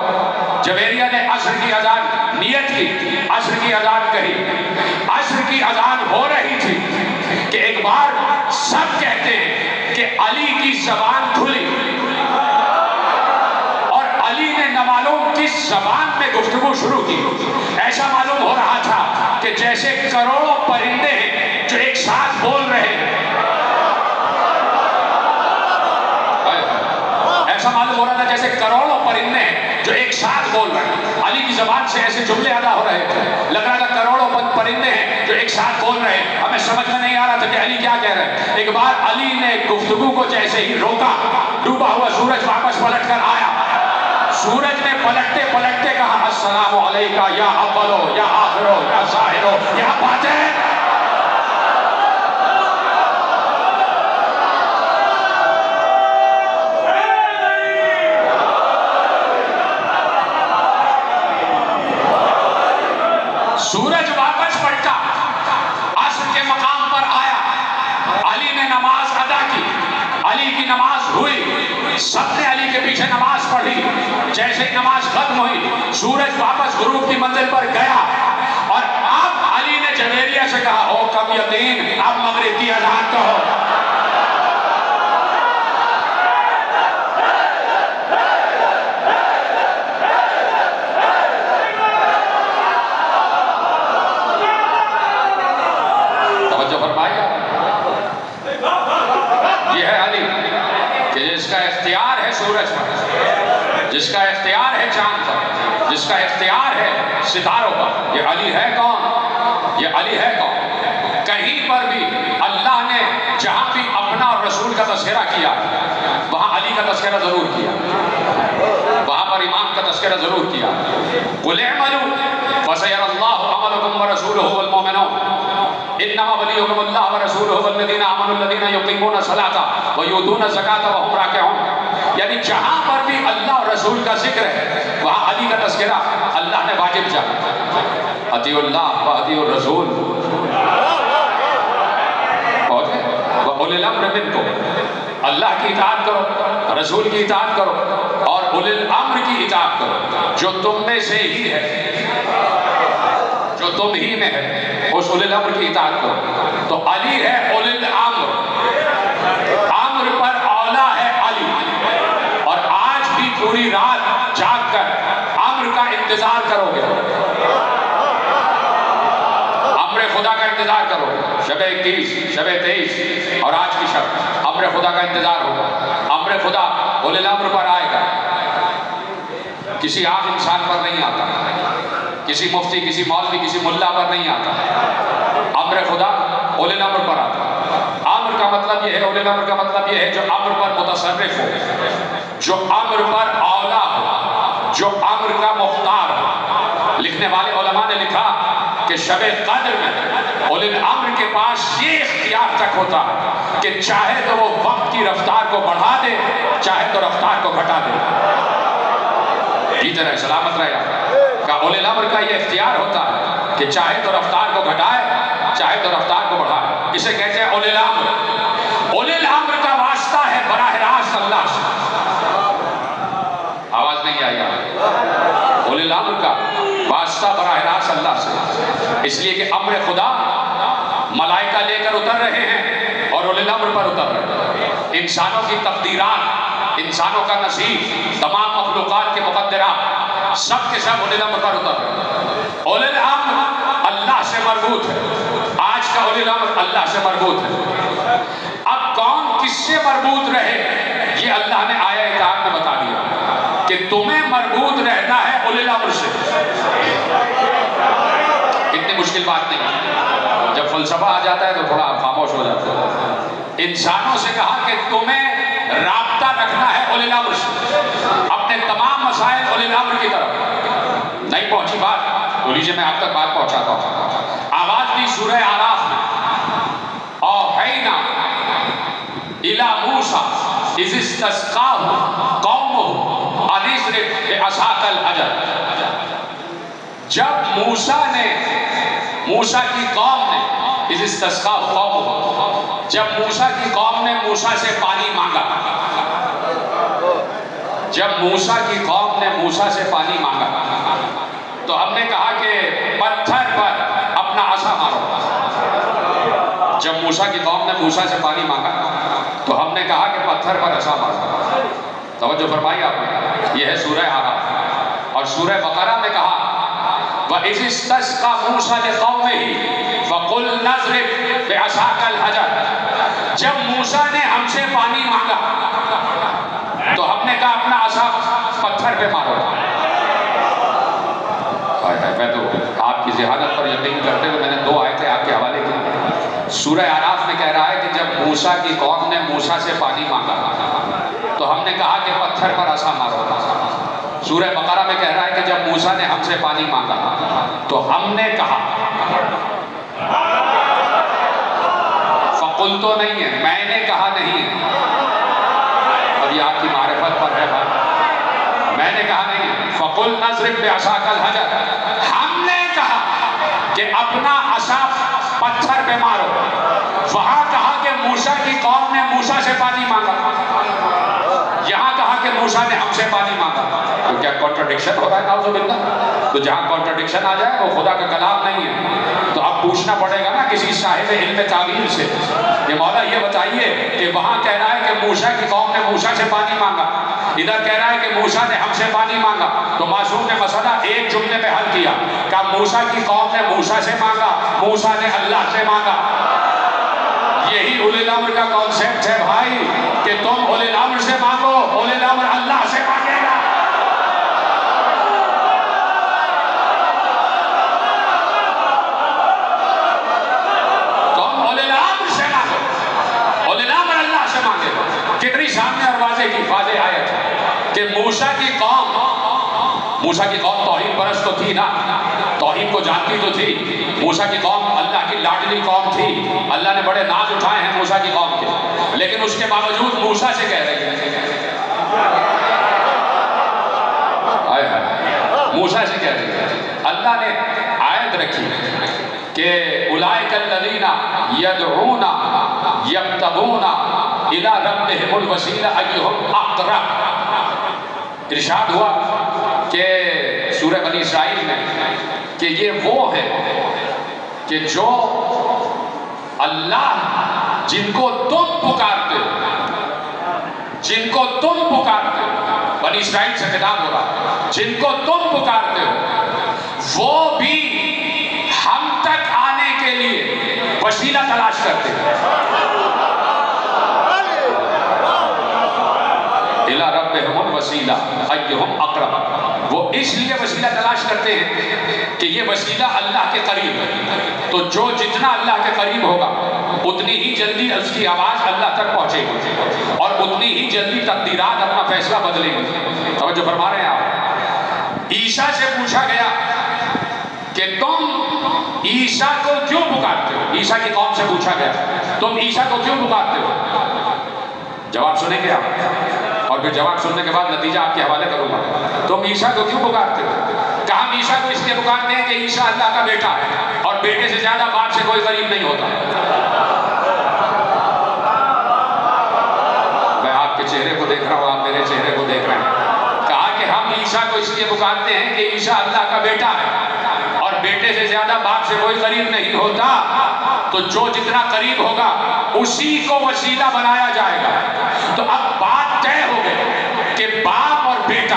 جویریہ نے عصر کی اذان نیت کی, عصر کی اذان کہی. عصر کی اذان ہو رہی تھی کہ ایک بار سب کہتے ہیں کہ علی کی زبان کھلی اور علی نے نہ معلوم کس زبان میں گفتگو شروع کی. ایسا معلوم ہو رہا تھا کہ جیسے کروڑوں پرندے ہیں جو ایک ساتھ بول رہے ہیں. ایسا معلوم ہو رہا تھا جیسے کروڑوں پرندے ہیں جو ایک ساتھ بول رہے ہیں. علی کی زبان سے ایسے جملے ادا ہو رہے تھے, لگ رہا تھا کروڑوں پرندے ہیں جو ایک ساتھ بول رہے ہیں. ہمیں سمجھ میں نہیں آ رہا تھا کہ علی کیا کہہ رہے ہیں. ایک بار علی نے گفتگو کو جیسے ہی روکا, ڈوبا ہوا سورج واپس پلٹ کر آیا. سورج نے پلٹتے پلٹتے کہا السلام علیکہ یا اولو یا آخرو یا ظاہرو یا باطن. سورج واپس پلٹا, عصر کے مقام پر آیا. علی نے نماز ادا کی, علی کی نماز ہوئی, سب نے علی کے پیچھے نماز پڑھی. جیسے ہی نماز ختم ہوئی سورج واپس غروب کی منزل پر گیا اور اب علی نے جویریہ سے کہا او کم یقین اب مغرب کی اذان کہو. توجہ فرمائیے, یہ ہے علی کہ جس کا اختیار ہے سورج پر, جس کا اختیار ہے چاند پر, جس کا اختیار ہے ستاروں پر. یہ علی ہے کون؟ یہ علی ہے کون؟ کہیں پر بھی اللہ نے جہاں بھی اپنا اور رسول کا تذکرہ کیا وہاں علی کا تذکرہ ضرور کیا, وہاں پر امام کا تذکرہ ضرور کیا. قُلْ اعْمَلُوا فَسَيَرَى اللَّهُ عَمَلَكُمْ وَرَسُولُهُ وَالْمُؤْمِنُونَ إِنَّمَا وَلِيُّكُمُ اللَّهُ وَرَسُولُهُ وَالَّذِينَ آمَنُوا الَّذِينَ يُقِيمُونَ الصَّلَاةَ وَيُؤْتُونَ الزَّكَاةَ وَهُمْ رَاكِعُونَ. یعنی جہاں پر بھی اللہ اور رسول کا ذکر ہے وہاں علی کا تذکرہ اللہ نے واجب جانا. اطیعوا اللہ واطیعوا الرسول وَأُولِي الْأَمْرِ مِنْكُمْ. اللہ کی اطاعت کرو, رسول کی اطاعت کرو اور اولی الامر کی اطاعت کرو. جو تم میں سے ہی ہے, جو تم ہی میں ہے, اس اولی الامر کی اطاعت کرو. تو علی ہے اولی الامر, امر پر اولا ہے علی. اور آج بھی پوری رات جاگ کر امر کا انتظار کرو گے, امر خدا کا انتظار کرو. شب 21, شب 23 اور آج کی شب امر خدا کا انتظار ہوگا. امر خدا اولی الامر پر آئے گا, کسی عام انسان پر نہیں آتا, کسی مفتی, کسی مولوی, کسی ملا پر نہیں آتا. امر خدا اولی الامر پر آتا. امر کا مطلب یہ ہے, اولی الامر کا مطلب یہ ہے جو امر پر متصرف ہو, جو امر پر اولا ہو, جو امر کا مختار ہو. لکھنے والے علماء نے لکھا کہ شب قدر میں اولی الامر کے پاس یہ اختیار تک ہوتا ہے کہ چاہے تو وہ وقت کی رفتار کو بڑھا دے, چاہے تو رفتار کو گھٹا دے. جیتے رہے, سلامت رہے. کہ اولی الامر کا یہ اختیار ہوتا ہے کہ چاہے تو رفتار کو گھٹائے, چاہے تو رفتار کو بڑھائے. اسے کہتے ہیں اولی الامر. اولی الامر کا واسطہ ہے براہ راست اللہ سے. آواز نہیں آئی آپ؟ اولی الامر کا واسطہ براہ راست اللہ سے, اس لیے کہ امر خدا ملائکہ لے کر اتر رہے ہیں اور اولی الامر پر اتر رہے ہیں. انسانوں کی تقدیرات, انسانوں کا نصیب, تمام مخلوقات کے مقدرات سب کے سب اولی الامر پر اتر رہے ہیں. اولی الامر اللہ سے مربوط ہے. آج کا اولی الامر اللہ سے مربوط ہے. اب کون کس سے مربوط رہے یہ اللہ نے آیہ اطاعت میں بتا دیا کہ تمہیں مربوط رہنا ہے اولی الامر سے. اتنی مشکل بات نہیں. جب فلسفہ آ جاتا ہے تو تھوڑا خاموش ہو جاتا ہے. انسانوں سے کہا کہ تمہیں رابطہ رکھنا ہے اولی الامر سے, اپنے تمام مسائل اولی الامر کی طرف. نہیں پہنچی بات تو لیجیے میں آپ تک بات پہنچاتا ہوں. آواز دی سورہ آراف میں, اوحینا الی موسیٰ اذ استسقاہ قومہ ان اضرب بعصاک الحجر. جب موسیٰ کی قوم نے اذ استسقاہ قومہ, جب موسیٰ کی قوم نے موسیٰ سے پانی مانگا, جب موسیٰ کی قوم نے موسیٰ سے پانی مانگا تو ہم نے کہا کہ پتھر پر اپنا عصا مارو. موسیٰ کی قوم نے موسیٰ سے پانی مانگا تو ہم نے کہا کہ پتھر پر عصا مارو. توجہ فرمائی آپ نے. یہ ہے سورہ اعراف. اور سورہ بقرہ میں کہا وَإِذِ اسْتَسْقَىٰ مُوسَىٰ لِقَوْمِهِ فَقُلْنَا اضْرِبْ بِعَصَاكَ الْحَجَرَ. جب موسیٰ نے ہم سے پانی مانگا تو ہم نے کہا اپنا عصا پتھر پہ مارو. میں تو آپ کی ذہانت پر یقین کرتے ہوئے میں نے 2 آیتیں آپ کے حوالے کی. سورہ اعراف میں کہہ رہا ہے کہ جب موسیٰ کی قوم نے موسیٰ سے پانی مانگا تو ہم نے کہا کہ پتھر پر عصا مارو. سورہ بقرہ میں کہہ رہا ہے کہ جب موسیٰ نے ہم سے پانی مانگا تو ہم نے کہا. فقل تو نہیں ہے, میں نے کہا نہیں ہے. اب یہ آپ کی معرفت پر ہے بات. میں نے کہا نہیں ہے. فقل نضرب بعصاک الحجر. ہم نے کہا کہ اپنا عصا پتھر پہ مارو. وہاں کہا کہ موسیٰ کی قوم نے موسیٰ سے پانی مانگا, یہاں کہا کہ موسیٰ نے ہم سے پانی مانگا. تو کیا کانٹرڈکشن ہو رہا ہے؟ نعوذ باللہ. تو جہاں کانٹرڈکشن آ جائے وہ خدا کا کلام نہیں ہے. تو اب پوچھنا پڑے گا نا کسی صاحب علم تعویل سے کہ مولا یہ بتائیے کہ وہاں کہہ رہا ہے کہ موسیٰ کی قوم نے موسیٰ سے پانی مانگا, ادھر کہہ رہا ہے کہ موسیٰ نے ہم سے پانی مانگا. تو معصوم نے مسئلہ ایک جملے میں حل کیا کہ موسیٰ کی قوم نے موسیٰ سے مانگا, موسیٰ نے اللہ سے مانگا. یہی اولی الامر کا کانسیپٹ ہے بھائی کہ تم اولی الامر سے مانگو, اولی الامر اللہ سے مانگے گا. تم اولی الامر سے مانگو, اولی الامر اللہ سے مانگے گا. کتنی سامنے اور واضح آیت ہے کہ موسیٰ کی قوم توحید پرست تو تھی نا, توحید کو جانتی تو تھی. موسیٰ کی قوم اللہ کی لاڈلی قوم تھی, اللہ نے بڑے ناز اٹھائے ہیں موسیٰ کی قوم کے, لیکن اس کے باوجود موسیٰ سے کہہ رہے ہیں, موسیٰ سے کہہ رہے ہیں. اللہ نے آیت رکھی کہ اولئک الذین یدعون یبتغون الی ربہم الوسیلہ ایہم اقرب. ارشاد ہوا کہ سورہ بنی اسرائیل میں کہ یہ وہ ہے کہ جو اللہ جن کو تم پکارتے ہو, بنی اسرائیل سے خطاب ہو رہا, جن کو تم پکارتے ہو وہ بھی ہم تک آنے کے لیے وسیلہ تلاش کرتے ہیں. اِلَى رَبِّهِمُ الْوَسِيلَةُ أَيُّهُمْ أَقْرَبُ. وہ اس لیے وسیلہ تلاش کرتے ہیں کہ یہ وسیلہ اللہ کے قریب ہے. تو جو جتنا اللہ کے قریب ہوگا اتنی ہی جلدی اس کی آواز اللہ تک پہنچے گی اور اتنی ہی جلدی تقدیرات اپنا فیصلہ بدلے گی. توجہ فرما رہے ہیں آپ. عیسیٰ سے پوچھا گیا کہ تم عیسیٰ کو کیوں پکارتے ہو. عیسیٰ کی قوم سے پوچھا گیا تم عیسیٰ کو کیوں پکارتے ہو. جواب سنیں گے آپ اور پھر جواب سننے کے بعد نتیجہ آپ کے حوالے کروں گا. تم عیسیٰ کو کیوں پکارتے ہو؟ کہ ہم عیسیٰ کو اس لیے پکارتے ہیں کہ عیسیٰ اللہ کا بیٹا ہے اور بیٹے سے زیادہ باپ سے کوئی قریب نہیں ہوتا. میں آپ کے چہرے کو دیکھ رہا ہوں, آپ میرے چہرے کو دیکھ رہے ہیں. کہا کہ ہم عیسیٰ کو اس لیے پکارتے ہیں کہ عیسیٰ اللہ کا بیٹا ہے اور بیٹے سے زیادہ باپ سے کوئی قریب نہیں ہوتا. تو جو جتنا قریب ہوگا اسی کو وسیلہ بنایا جائے گا. تو اب بات طے ہو گئی کہ باپ اور بیٹا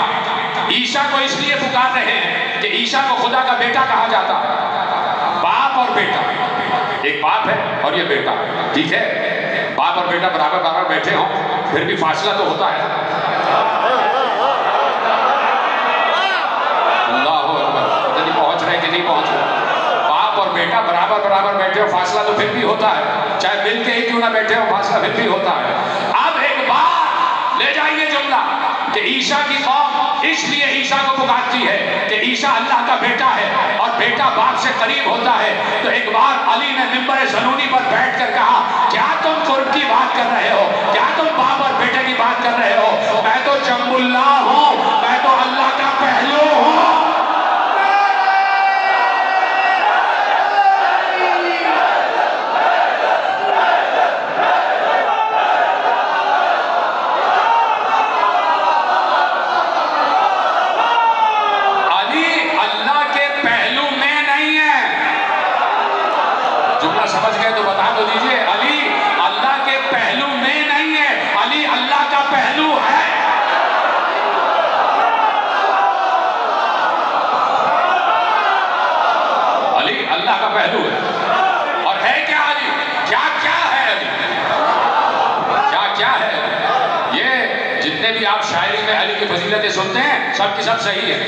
عیسیٰ کو اس لیے پکار رہے ہیں کہ عیسیٰ کو خدا کا بیٹا کہا جاتا ہے. باپ اور بیٹا, ایک باپ ہے اور یہ بیٹا, ٹھیک ہے. باپ اور بیٹا برابر برابر بیٹھے ہوں پھر بھی فاصلہ تو ہوتا ہے. اللہ اکبر, نہیں پہنچ رہے کہ نہیں پہنچ رہے. باپ اور بیٹا برابر برابر بیٹھے ہو فاصلہ تو پھر بھی ہوتا ہے, چاہے مل کے ہی کیوں نہ بیٹھے ہو فاصلہ پھر بھی ہوتا ہے. اب ایک بات لے جائیے جملہ کہ عیسیٰ کی قوم اس لیے عیسیٰ کو پکارتی ہے کہ عیسیٰ اللہ کا بیٹا ہے اور بیٹا باپ سے قریب ہوتا ہے. تو ایک بار علی نے منبر زنونی پر بیٹھ کر کہا کیا تم قرب کی بات کر رہے ہو, کیا تم باپ اور بیٹے کی بات کر رہے ہو. میں تو جنب اللہ ہوں, میں تو اللہ کا پہلو ہوں. سمجھ گئے تو بتا تو دیجئے. علی فضیلتیں سنتے ہیں سب کی سب صحیح ہے،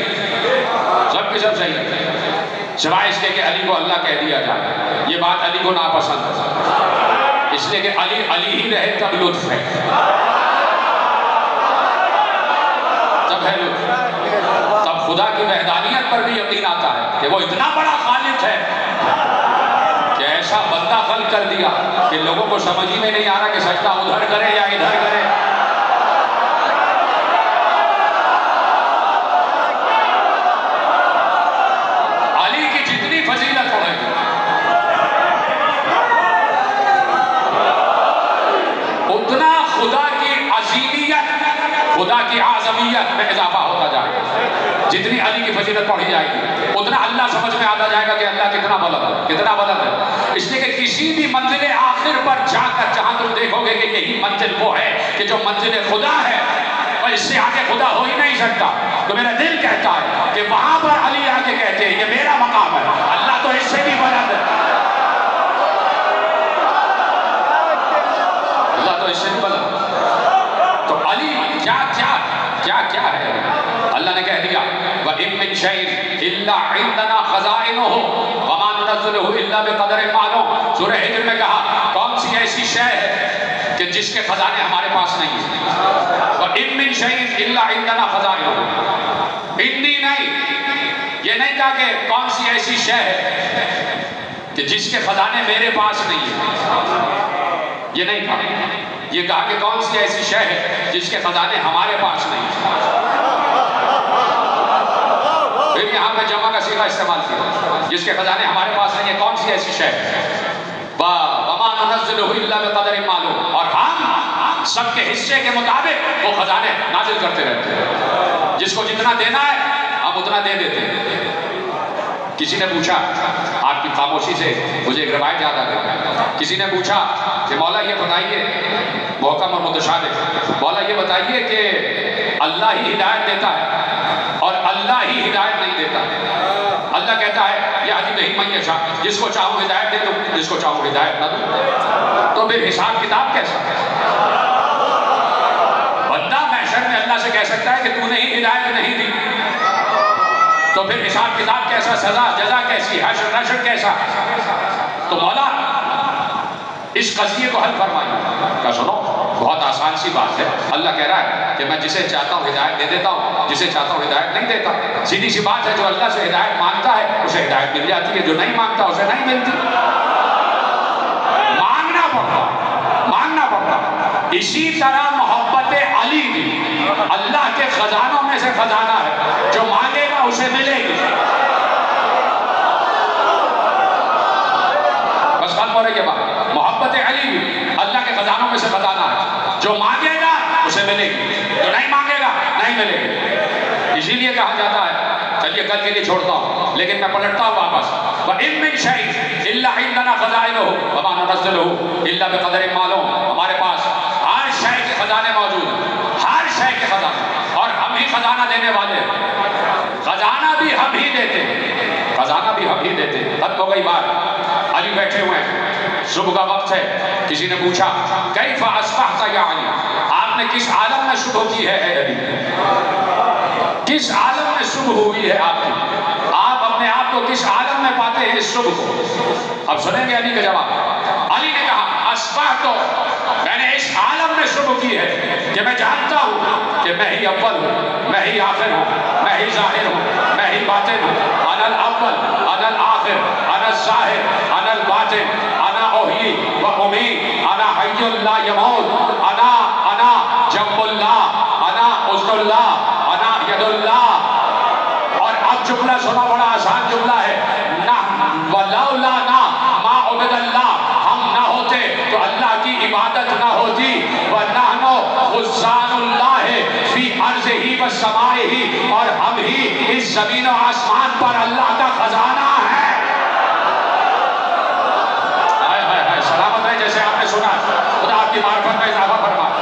سب کی سب صحیح ہے، سوائے اس کے کہ علی کو اللہ کہہ دیا جائے، یہ بات علی کو ناپسند ہے، اس لیے کہ علی علی ہی رہے تب لطف ہے، تب ہے لطف، تب خدا کی وحدانیت پر بھی یقین آتا ہے کہ وہ اتنا بڑا خالق ہے کہ ایسا بندہ خلق کر دیا کہ لوگوں کو سمجھ ہی میں نہیں آ رہا کہ سجدہ ادھر کرے یا ادھر کرے۔ علی کی جتنی فضیلت پڑھے گی اتنا خدا کی عظیمیت، خدا کی اعظمیت میں اضافہ ہوتا جائے گا۔ جتنی علی کی فضیلت پڑھی جائے گی اتنا اللہ سمجھ میں آتا جائے گا کہ اللہ کتنا بلند ہے، کتنا بلند ہے۔ اس لیے کہ کسی بھی منزل آخر پر جا کر جہاں تم دیکھو گے کہ یہی منزل وہ ہے کہ جو منزل خدا ہے اور اس سے آگے خدا ہو ہی نہیں سکتا، تو میرا دل کہتا ہے کہ وہاں پر علی آگے کہتے ہیں یہ میرا مقام ہے، اللہ تو اس سے بھی بلند ہے، اللہ تو اس سے بھی بلند ہے۔ تو علی کیا کیا کیا کیا ہے؟ اللہ نے کہہ دیا وَإِن مِّن شَيْءٍ إِلَّا عِندَنَا خَزَائِنُهُ وَمَا نُنَزِّلُهُ إِلَّا بِقَدَرٍ مَّعْلُومٍ۔ سورہ ہجر میں کہا کون سی ایسی شے ہے کہ جس کے خزانے ہمارے پاس نہیں ہیں؟ وَإِن مِّن شَيْءٍ إِلَّا عِندَنَا خَزَائِنُهُ، اتنی نہیں، یہ نہیں کہا کہ کون سی ایسی شے ہے کہ جس کے خزانے میرے پاس نہیں ہیں، یہ نہیں کہا، یہ کہا کہ کون سی ایسی شے ہے جس کے خزانے ہمارے پاس نہیں ہیں۔ پھر یہاں پہ جمع کا صیغہ استعمال کیا، جس کے خزانے ہمارے پاس نہیں ہے، کون سی ایسی شے ہے؟ وَمَا نُنَزِّلُهُ إِلَّا بِقَدَرٍ مَّعْلُومٍ، اور ہم سب کے حصے کے مطابق وہ خزانے نازل کرتے رہتے ہیں، جس کو جتنا دینا ہے ہم اتنا دے دیتے ہیں۔ کسی نے پوچھا، آپ کی خاموشی سے مجھے ایک روایت یاد آ گئی، کسی نے پوچھا کہ مولا یہ بتائیے، محکم اور متشابہ، مولا یہ بتائیے کہ اللہ ہی ہدایت دیتا ہے اور اللہ ہی ہدایت نہیں دیتا، اللہ کہتا ہے یہدی بہ من یشاء، جس کو چاہوں ہدایت دے دوں، جس کو چاہوں ہدایت نہ دوں، تو پھر حساب کتاب کیسا؟ بندہ محشر میں اللہ سے کہہ سکتا ہے کہ تو نے ہی ہدایت نہیں دی، تو پھر حساب کتاب کیسا، سزا جزا کیسی، حشر نشر کیسا؟ تو مولا اس قضیے کو حل فرمائیے۔ کہا سنو بہت آسان سی بات ہے، اللہ کہہ رہا ہے کہ میں جسے چاہتا ہوں ہدایت دے دیتا ہوں، جسے چاہتا ہوں ہدایت نہیں دیتا، سیدھی سی بات ہے، جو اللہ سے ہدایت مانگتا ہے اسے ہدایت مل جاتی ہے، جو نہیں مانگتا اسے نہیں ملتی، مانگنا پڑتا، مانگنا پڑتا۔ اسی طرح محبت علی بھی اللہ کے خزانوں میں سے خزانہ ہے، جو مانگے گا اسے ملے گی، بس ختم ہو رہی ہے بات۔ محبت علی بھی اللہ کے خزانوں میں سے خزانہ ہے، جو مانگے گا اسے ملے گی، جو نہیں مانگے گا نہیں ملے گی۔ اسی لیے کہا جاتا ہے، چلیے کل کے لیے چھوڑتا ہوں لیکن میں پلٹتا ہوں واپس، وَإِن مِّن شَيْءٍ إِلَّا عِندَنَا خَزَائِنُهُ وَمَا نُنَزِّلُهُ إِلَّا بِقَدَرٍ مَّعْلُومٍ، ہمارے پاس ہر شے کے خزانے موجود ہیں، ہر شے کے خزانے، اور ہم ہی خزانہ دینے والے ہیں، خزانہ بھی ہم ہی دیتے ہیں، خزانہ بھی ہم ہی دیتے ہیں۔ ختم ہو گئی بات، علی بیٹھے ہوئے ہیں، صبح کا وقت ہے، کسی نے پوچھا کیف اصبحت یا علی، آپ نے کس عالم میں صبح کی ہے اے علی، کس عالم میں صبح ہوئی ہے آپ کی، آپ اپنے آپ کو کس عالم میں پاتے ہیں اس صبح کو؟ اب سنیں گے علی کا جواب۔ علی نے کہا اصبحت، میں نے اس عالم میں صبح کی ہے کہ میں جانتا ہوں کہ میں ہی اول ہوں، میں ہی آخر ہوں، میں ہی ظاہر ہوں، میں ہی باطن ہوں، انا الاول انا الآخر انا الظاہر انا الباطن، انا احیی و امیت، انا حی لا یموت، انا جنب اللہ، انا اذن اللہ، انا ید اللہ۔ اور اب جملہ سنا، بڑا آسان جملہ ہے، وَلَوْلَا مَا عُبِدَ اللہ، ہم نہ ہوتے تو اللہ کی عبادت نہ ہوتی، وَنَحْنُ خُزَّانُ اللَّهِ فِي أَرْضِهِ وَسَمَائِهِ، اور ہم ہی اس زمین و آسمان پر اللہ کا خزانہ ہے۔ سلامت رہے، جیسے آپ نے سنا، خدا آپ کی معرفت میں اضافہ فرمائے،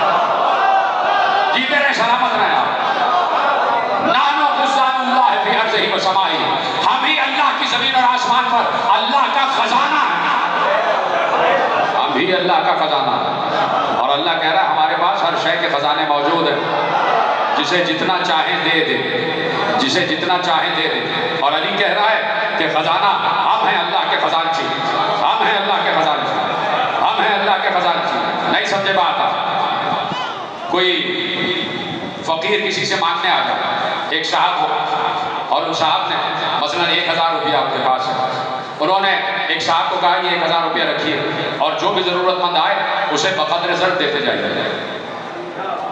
جیتے رہے، سلامت رہے آپ۔ نَحْنُ خُزَّانُ اللَّهِ فِي أَرْضِهِ وَسَمَائِهِ، ہم ہی اللہ کی زمین اور آسمان پر اللہ کا خزانہ ہے، ہم بھی اللہ کا خزانہ ہے۔ اور اللہ کہہ رہا ہے ہمارے پاس ہر شے کے خزانے موجود ہیں، جسے جتنا چاہے دے دے، جسے جتنا چاہے دے دے۔ اور علی کہہ رہا ہے کہ خزانہ ہم ہیں اللہ کے خزانچی، ہم ہیں اللہ کے خزانچی، ہم ہیں اللہ کے خزانچی۔ نہیں سمجھے بات آپ؟ کوئی فقیر کسی سے مانگنے آ جائے، ایک صاحب ہو اور ان صاحب نے مثلا 1000 روپیہ آپ کے پاس ہے، انہوں نے ایک صاحب کو کہا یہ 1000 روپیہ رکھیے اور جو بھی ضرورت مند آئے اسے بقدر ضرب دیتے جائیے۔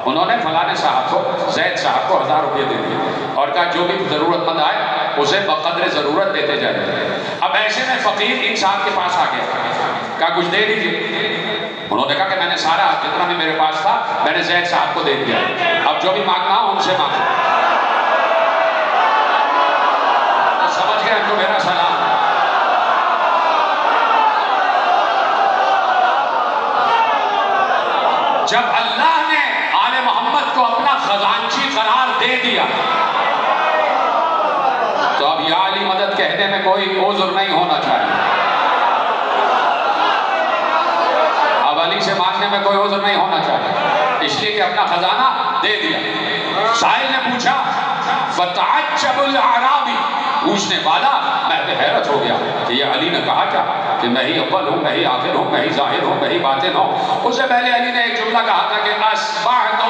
انہوں نے فلانے صاحب کو، زید صاحب کو 1000 روپیہ دے دیے اور کہا جو بھی ضرورت مند آئے اسے بقدر ضرورت دیتے جائیے۔ اب ایسے میں فقیر ان صاحب کے پاس آ گیا، کہا کچھ دے دیجیے۔ انہوں نے کہا کہ میں نے سارا جتنا بھی میرے پاس تھا میں نے زید صاحب کو دے دیا، اب جو بھی مانگنا ہو ان سے مانگو۔ سمجھ گئے تو میرا سلام۔ جب اللہ نے آل محمد کو اپنا خزانچی قرار دے دیا تو اب یا علی مدد کہنے میں کوئی عذر نہیں ہونا چاہیے، اب علی سے مانگنے میں کوئی عذر نہیں ہونا چاہیے، اس لیے کہ اپنا خزانہ دے دیا۔ سائل نے پوچھا فتعجب الاعرابی، پوچھنے والا میں حیرت ہو گیا کہ یہ علی نے کہا کیا کہ میں ہی اول ہوں، میں ہی آخر ہوں، میں ہی ظاہر ہوں، میں ہی باطن ہوں۔ اس سے پہلے علی نے ایک جملہ کہا تھا کہ اصبحت،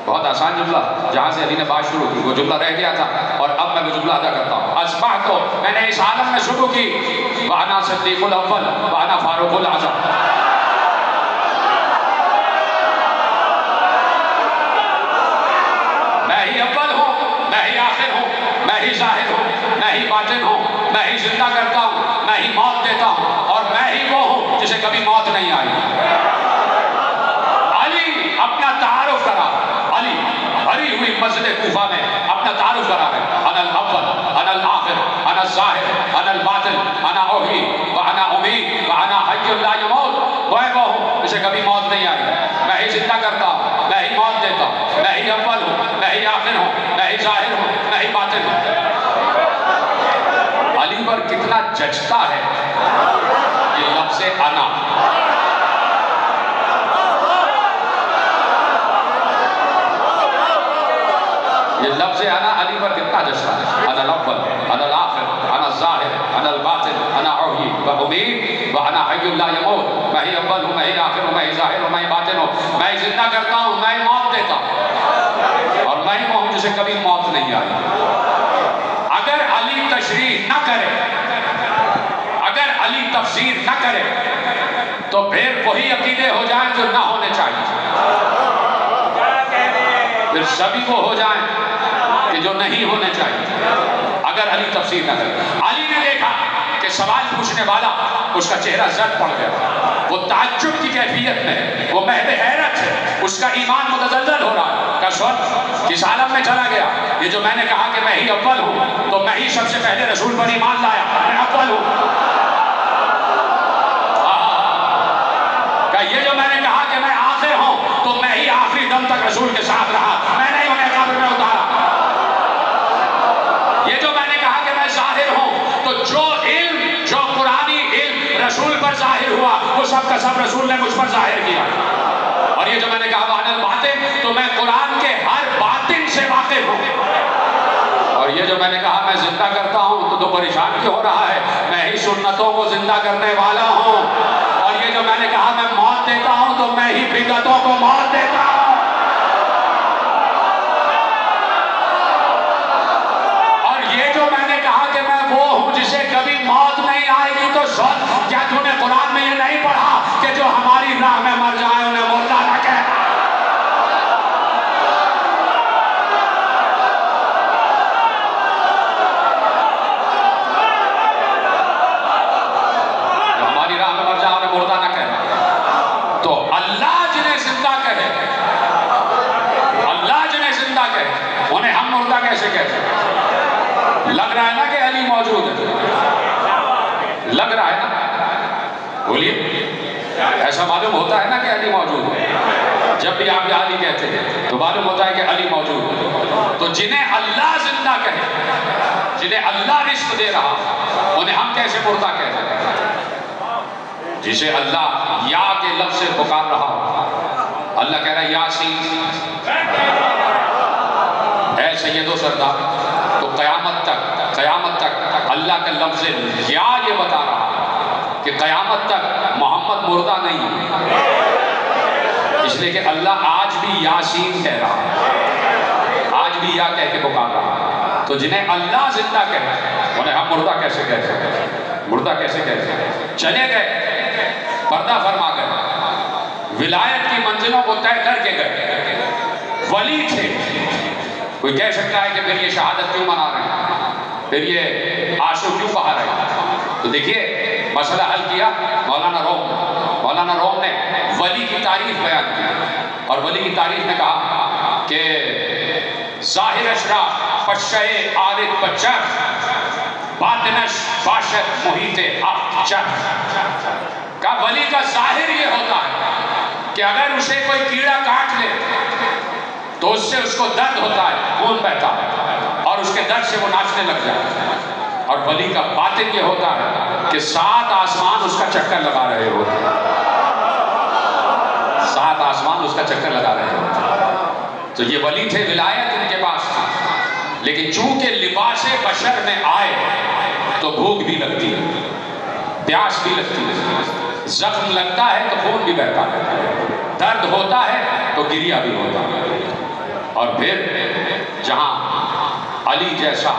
بہت آسان جملہ، جہاں سے علی نے بات شروع کی وہ جملہ رہ گیا تھا اور اب میں وہ جملہ ادا کرتا ہوں۔ اصبحت، میں نے اس عالم میں شروع کی، وانا صدیق الاول وانا فاروق الاعظم، میں ہی اول ہوں، میں ہی آخر ہوں، میں ہی ظاہر ہوں، میں ہی باطن ہوں، میں ہی زندہ کرتا ہوں، میں ہی موت دیتا ہوں اور میں ہی وہ ہوں جسے کبھی موت نہیں آئی۔ علی اپنا تعارف کرا، علی بھری ہوئی مسجد کوفہ میں اپنا تعارف کرا ہے، انا الاول انا الآخر انا الظاہر انا الباطن انا احیی وانا امیت وانا حی لا یموت، میں وہ ہوں جسے کبھی موت نہیں آئی، میں ہی زندہ کرتا ہوں، میں ہی موت دیتا ہوں، میں ہی اول ہوں، میں ہی آخر ہوں، میں ہی ظاہر ہوں، میں ہی باطن ہوں۔ علی پر کتنا جچتا ہے یہ لفظ انا۔ یہ لفظ انا علی پر کتنا جچتا ہے، انا الاول انا الآخر انا الظاہر انا الباطن انا احیی وامیت وانا حی لا یموت، میں ہی اول ہوں، میں ہی آخر ہوں، میں ہی ظاہر ہوں، میں ہی باطن ہوں، میں ہی زندہ کرتا ہوں، میں ہی موت دیتا ہوں اور میں ہی وہ ہوں جسے کبھی موت نہیں آئی۔ اگر علی تشریح نہ کرے، اگر علی تفسیر نہ کرے تو پھر وہی عقیدے ہو جائیں جو نہ ہونے چاہیے، پھر سبھی کو ہو جائیں کہ جو نہیں ہونے چاہیے اگر علی تفسیر نہ کرے۔ علی نے دیکھا کہ سوال پوچھنے والا اس کا چہرہ زرد پڑ گیا، وہ تعجب کی کیفیت میں، وہ محض حیرت ہے، اس کا ایمان متزلزل ہو رہا ہے کہ سن کس عالم میں چلا گیا، یہ جو میں نے کہا کہ میں ہی اول ہوں تو میں ہی سب سے پہلے رسول پر ایمان لایا، میں اول ہوں، کہ یہ جو میں نے کہا کہ میں آخر ہوں تو میں ہی آخری دم تک رسول کے ساتھ رہا، میں نے انہیں قبر میں اتارا، یہ جو میں نے کہا کہ میں ظاہر ہوں تو جو علم، جو قرآنی علم رسول پر ظاہر ہوا وہ سب کا سب رسول نے مجھ پر ظاہر کیا، اور یہ جو میں نے کہا وانا الباطن تو میں قرآن کے ہر باطن سے واقف ہوں، اور یہ جو میں نے کہا میں زندہ کرتا ہوں تو پریشان کیوں ہو رہا ہے، میں ہی سنتوں کو زندہ کرنے والا ہوں، اور یہ جو میں نے کہا میں موت دیتا ہوں تو میں ہی بدعتوں کو موت دیتا ہوں، اور یہ جو میں نے کہا کہ میں وہ ہوں جسے کبھی موت نہیں آئے گی تو سن، کیا تم نے قرآن میں یہ نہیں پڑھا کہ جو ہماری راہ میں مر جائیں انہیں مردہ نہ کہنا؟ کیسے کہتے ہیں؟ لگ رہا ہے نا کہ علی موجود ہے، لگ رہا ہے نا، بولیے ایسا معلوم ہوتا ہے نا کہ علی موجود ہے، جب بھی آپ علی کہتے ہیں تو معلوم ہوتا ہے کہ علی موجود ہے۔ تو جنہیں اللہ زندہ کہے، جنہیں اللہ رزق دے رہا، انہیں ہم کیسے مردہ کہتے ہیں؟ جسے اللہ یا کے لفظ سے پکار رہا، اللہ کہہ رہا ہے یاسین سردار، تو قیامت تک اللہ کا لفظ یا یہ بتا رہا ہے کہ قیامت تک محمد مردہ نہیں ہے، اس لیے کہ اللہ آج بھی یاسین کہہ رہا ہے، آج بھی یا کہہ کے پکار رہا ہے۔ تو جنہیں اللہ زندہ کہہ انہیں ہم مردہ کیسے کہہ سکتے؟ مردہ کیسے کہہ سکتے؟ چلے گئے، پردہ فرما گئے، ولایت کی منزلوں کو طے کر کے گئے، ولی تھے۔ کوئی کہہ سکتا ہے کہ پھر یہ شہادت کیوں منا رہے ہیں، پھر یہ عاشق کیوں بہا رہے ہیں؟ تو دیکھیے مسئلہ حل کیا مولانا روم نے ولی کی تعریف بیان کی، اور ولی کی تعریف میں کہا کہ ظاہر اشرا پشے عارض بچر باطنش باشد محیط حق چر۔ کہا ولی کا ظاہر یہ ہوتا ہے کہ اگر اسے کوئی کیڑا کاٹ لے تو اس سے اس کو درد ہوتا ہے، خون بہتا ہے، اور اس کے درد سے وہ ناچنے لگ جاتا ہے۔ اور ولی کا باطن یہ ہوتا ہے کہ 7 آسمان اس کا چکر لگا رہے ہوتے ہیں، 7 آسمان اس کا چکر لگا رہے ہوتے ہیں۔ تو یہ ولی تھے، ولایت ان کے پاس تھی، لیکن چونکہ لباس بشر میں آئے تو بھوک بھی لگتی ہے، پیاس بھی لگتی ہے، زخم لگتا ہے تو خون بھی بہتا ہے، درد ہوتا ہے تو گریہ بھی ہوتا ہے۔ اور پھر جہاں علی جیسا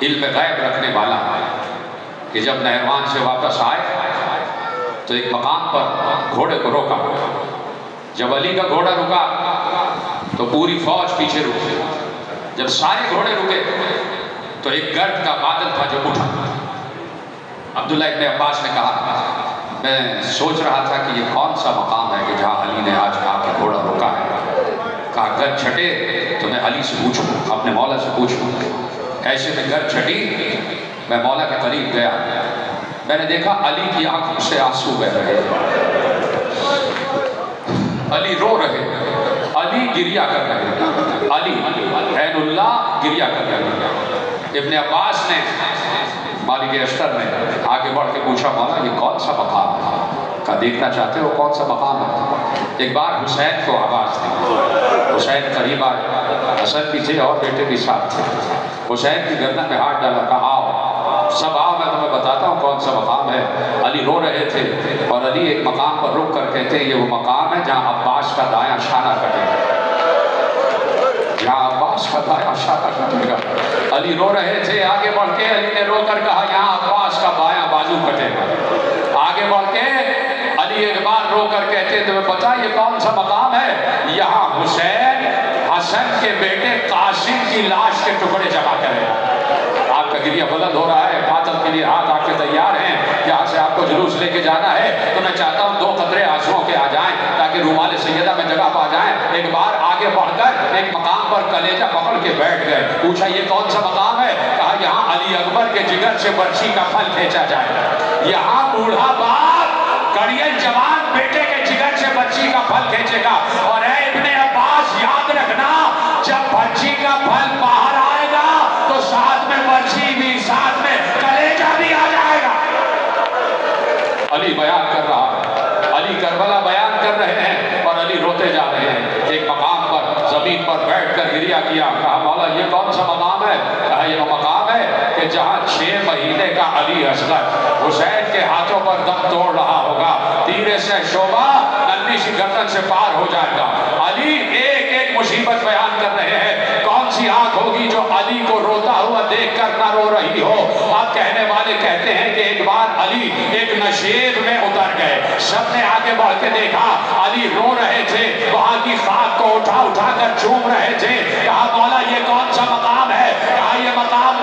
علم غیب رکھنے والا کہ جب نہروان سے واپس آئے تو ایک مقام پر گھوڑے کو روکا، جب علی کا گھوڑا رکا تو پوری فوج پیچھے رکی، جب سارے گھوڑے رکے تو ایک گرد کا بادل تھا جو اٹھا۔ عبداللہ ابن عباس نے کہا میں سوچ رہا تھا کہ یہ کون سا مقام ہے کہ جہاں علی نے آج کہا کہ گھوڑا روکا ہے۔ کہا گرد چھٹے تو میں علی سے پوچھوں، اپنے مولا سے پوچھوں۔ ایسے میں گرد چھٹی، میں مولا کے قریب گیا، میں نے دیکھا علی کی آنکھوں سے آنسو بہ رہے، علی رو رہے، علی گریہ کر رہے، علی عین اللہ گریہ کر رہے۔ ابن عباس نے مالک اشتر نے آگے بڑھ کے پوچھا مولا یہ کون سا مقام ہے؟ کہا دیکھنا چاہتے ہو کون سا مقام ہے؟ ایک بار حسین کو آواز دی، حسین قریب آئے، حسن بھی تھے اور بیٹے بھی ساتھ تھے، حسین کی گردن میں ہاتھ ڈالا، کہا آؤ سب آؤ میں تمہیں بتاتا ہوں کون سا مقام ہے۔ علی رو رہے تھے اور علی ایک مقام پر رک کر کہتے ہیں یہ وہ مقام ہے جہاں عباس کا دایاں شانہ کٹے گا، جہاں عباس کا دایاں شانہ کٹے گا۔ علی رو رہے تھے، آگے بڑھ کے علی نے رو کر کہا یہاں عباس کا بایاں بازو کٹے گا۔ آگے بڑھ کے علی ایک بار رو کر کہتے ہیں تمہیں پتا یہ کون سا مقام ہے؟ یہاں حسین حسن کے بیٹے قاسم کی لاش کے ٹکڑے جمع کرے۔ آپ کا گریہ بلند ہو رہا ہے، قاتل کے لیے ہاتھ آپ کے تیار ہیں، یہاں سے آپ کو جلوس لے کے جانا ہے، تو میں چاہتا ہوں 2 قطرے آنسوؤں کے آ جائیں تاکہ رومال سیدہ میں جگہ پا جائیں۔ ایک بار آگے بڑھ کر ایک مقام پر کلیجہ پکڑ کے بیٹھ گئے، پوچھا یہ کون سا مقام ہے؟ کہا یہاں علی اکبر کے جگر سے برچی کا پھل کھینچا جائے، یہاں بوڑھا باپ کڑیل جوان بیٹے کے جگر سے برچی کا پھل کھینچے گا۔ اور اے ابن عباس یاد رکھنا جب برچی کا پھل باہر آئے گا تو ساتھ میں برچی بھی، ساتھ میں کلیجہ بھی آ جائے گا۔ علی بیان کر رہا ہے، علی کربلا بیان کر رہے ہیں اور علی روتے جا رہے ہیں۔ ایک مقام پر زمین پر بیٹھ کر گریہ کیا، کہا مولا یہ کون سا مقام ہے؟ کہا یہ وہ مقام ہے کہ جہاں 6 مہینے کا علی اصغر حسین کے ہاتھوں پر دم توڑ رہا ہوگا، تیرے سے شعبہ ننھی سی گردن سے پار ہو جائے گا۔ علی ایک ایک مصیبت بیان کر رہے ہیں۔ کون سی آنکھ ہوگی جو علی کو روتا ہوا دیکھ کر نہ رو رہی ہو؟ اب کہنے والے کہتے ہیں کہ ایک بار علی ایک نشیب میں اتر گئے، سب نے آگے بڑھ کے دیکھا علی رو رہے تھے، وہاں کی خاک کو اٹھا اٹھا کر چوم رہے تھے۔ کہا مولا یہ کون سا مقام ہے؟ کہا یہ مقام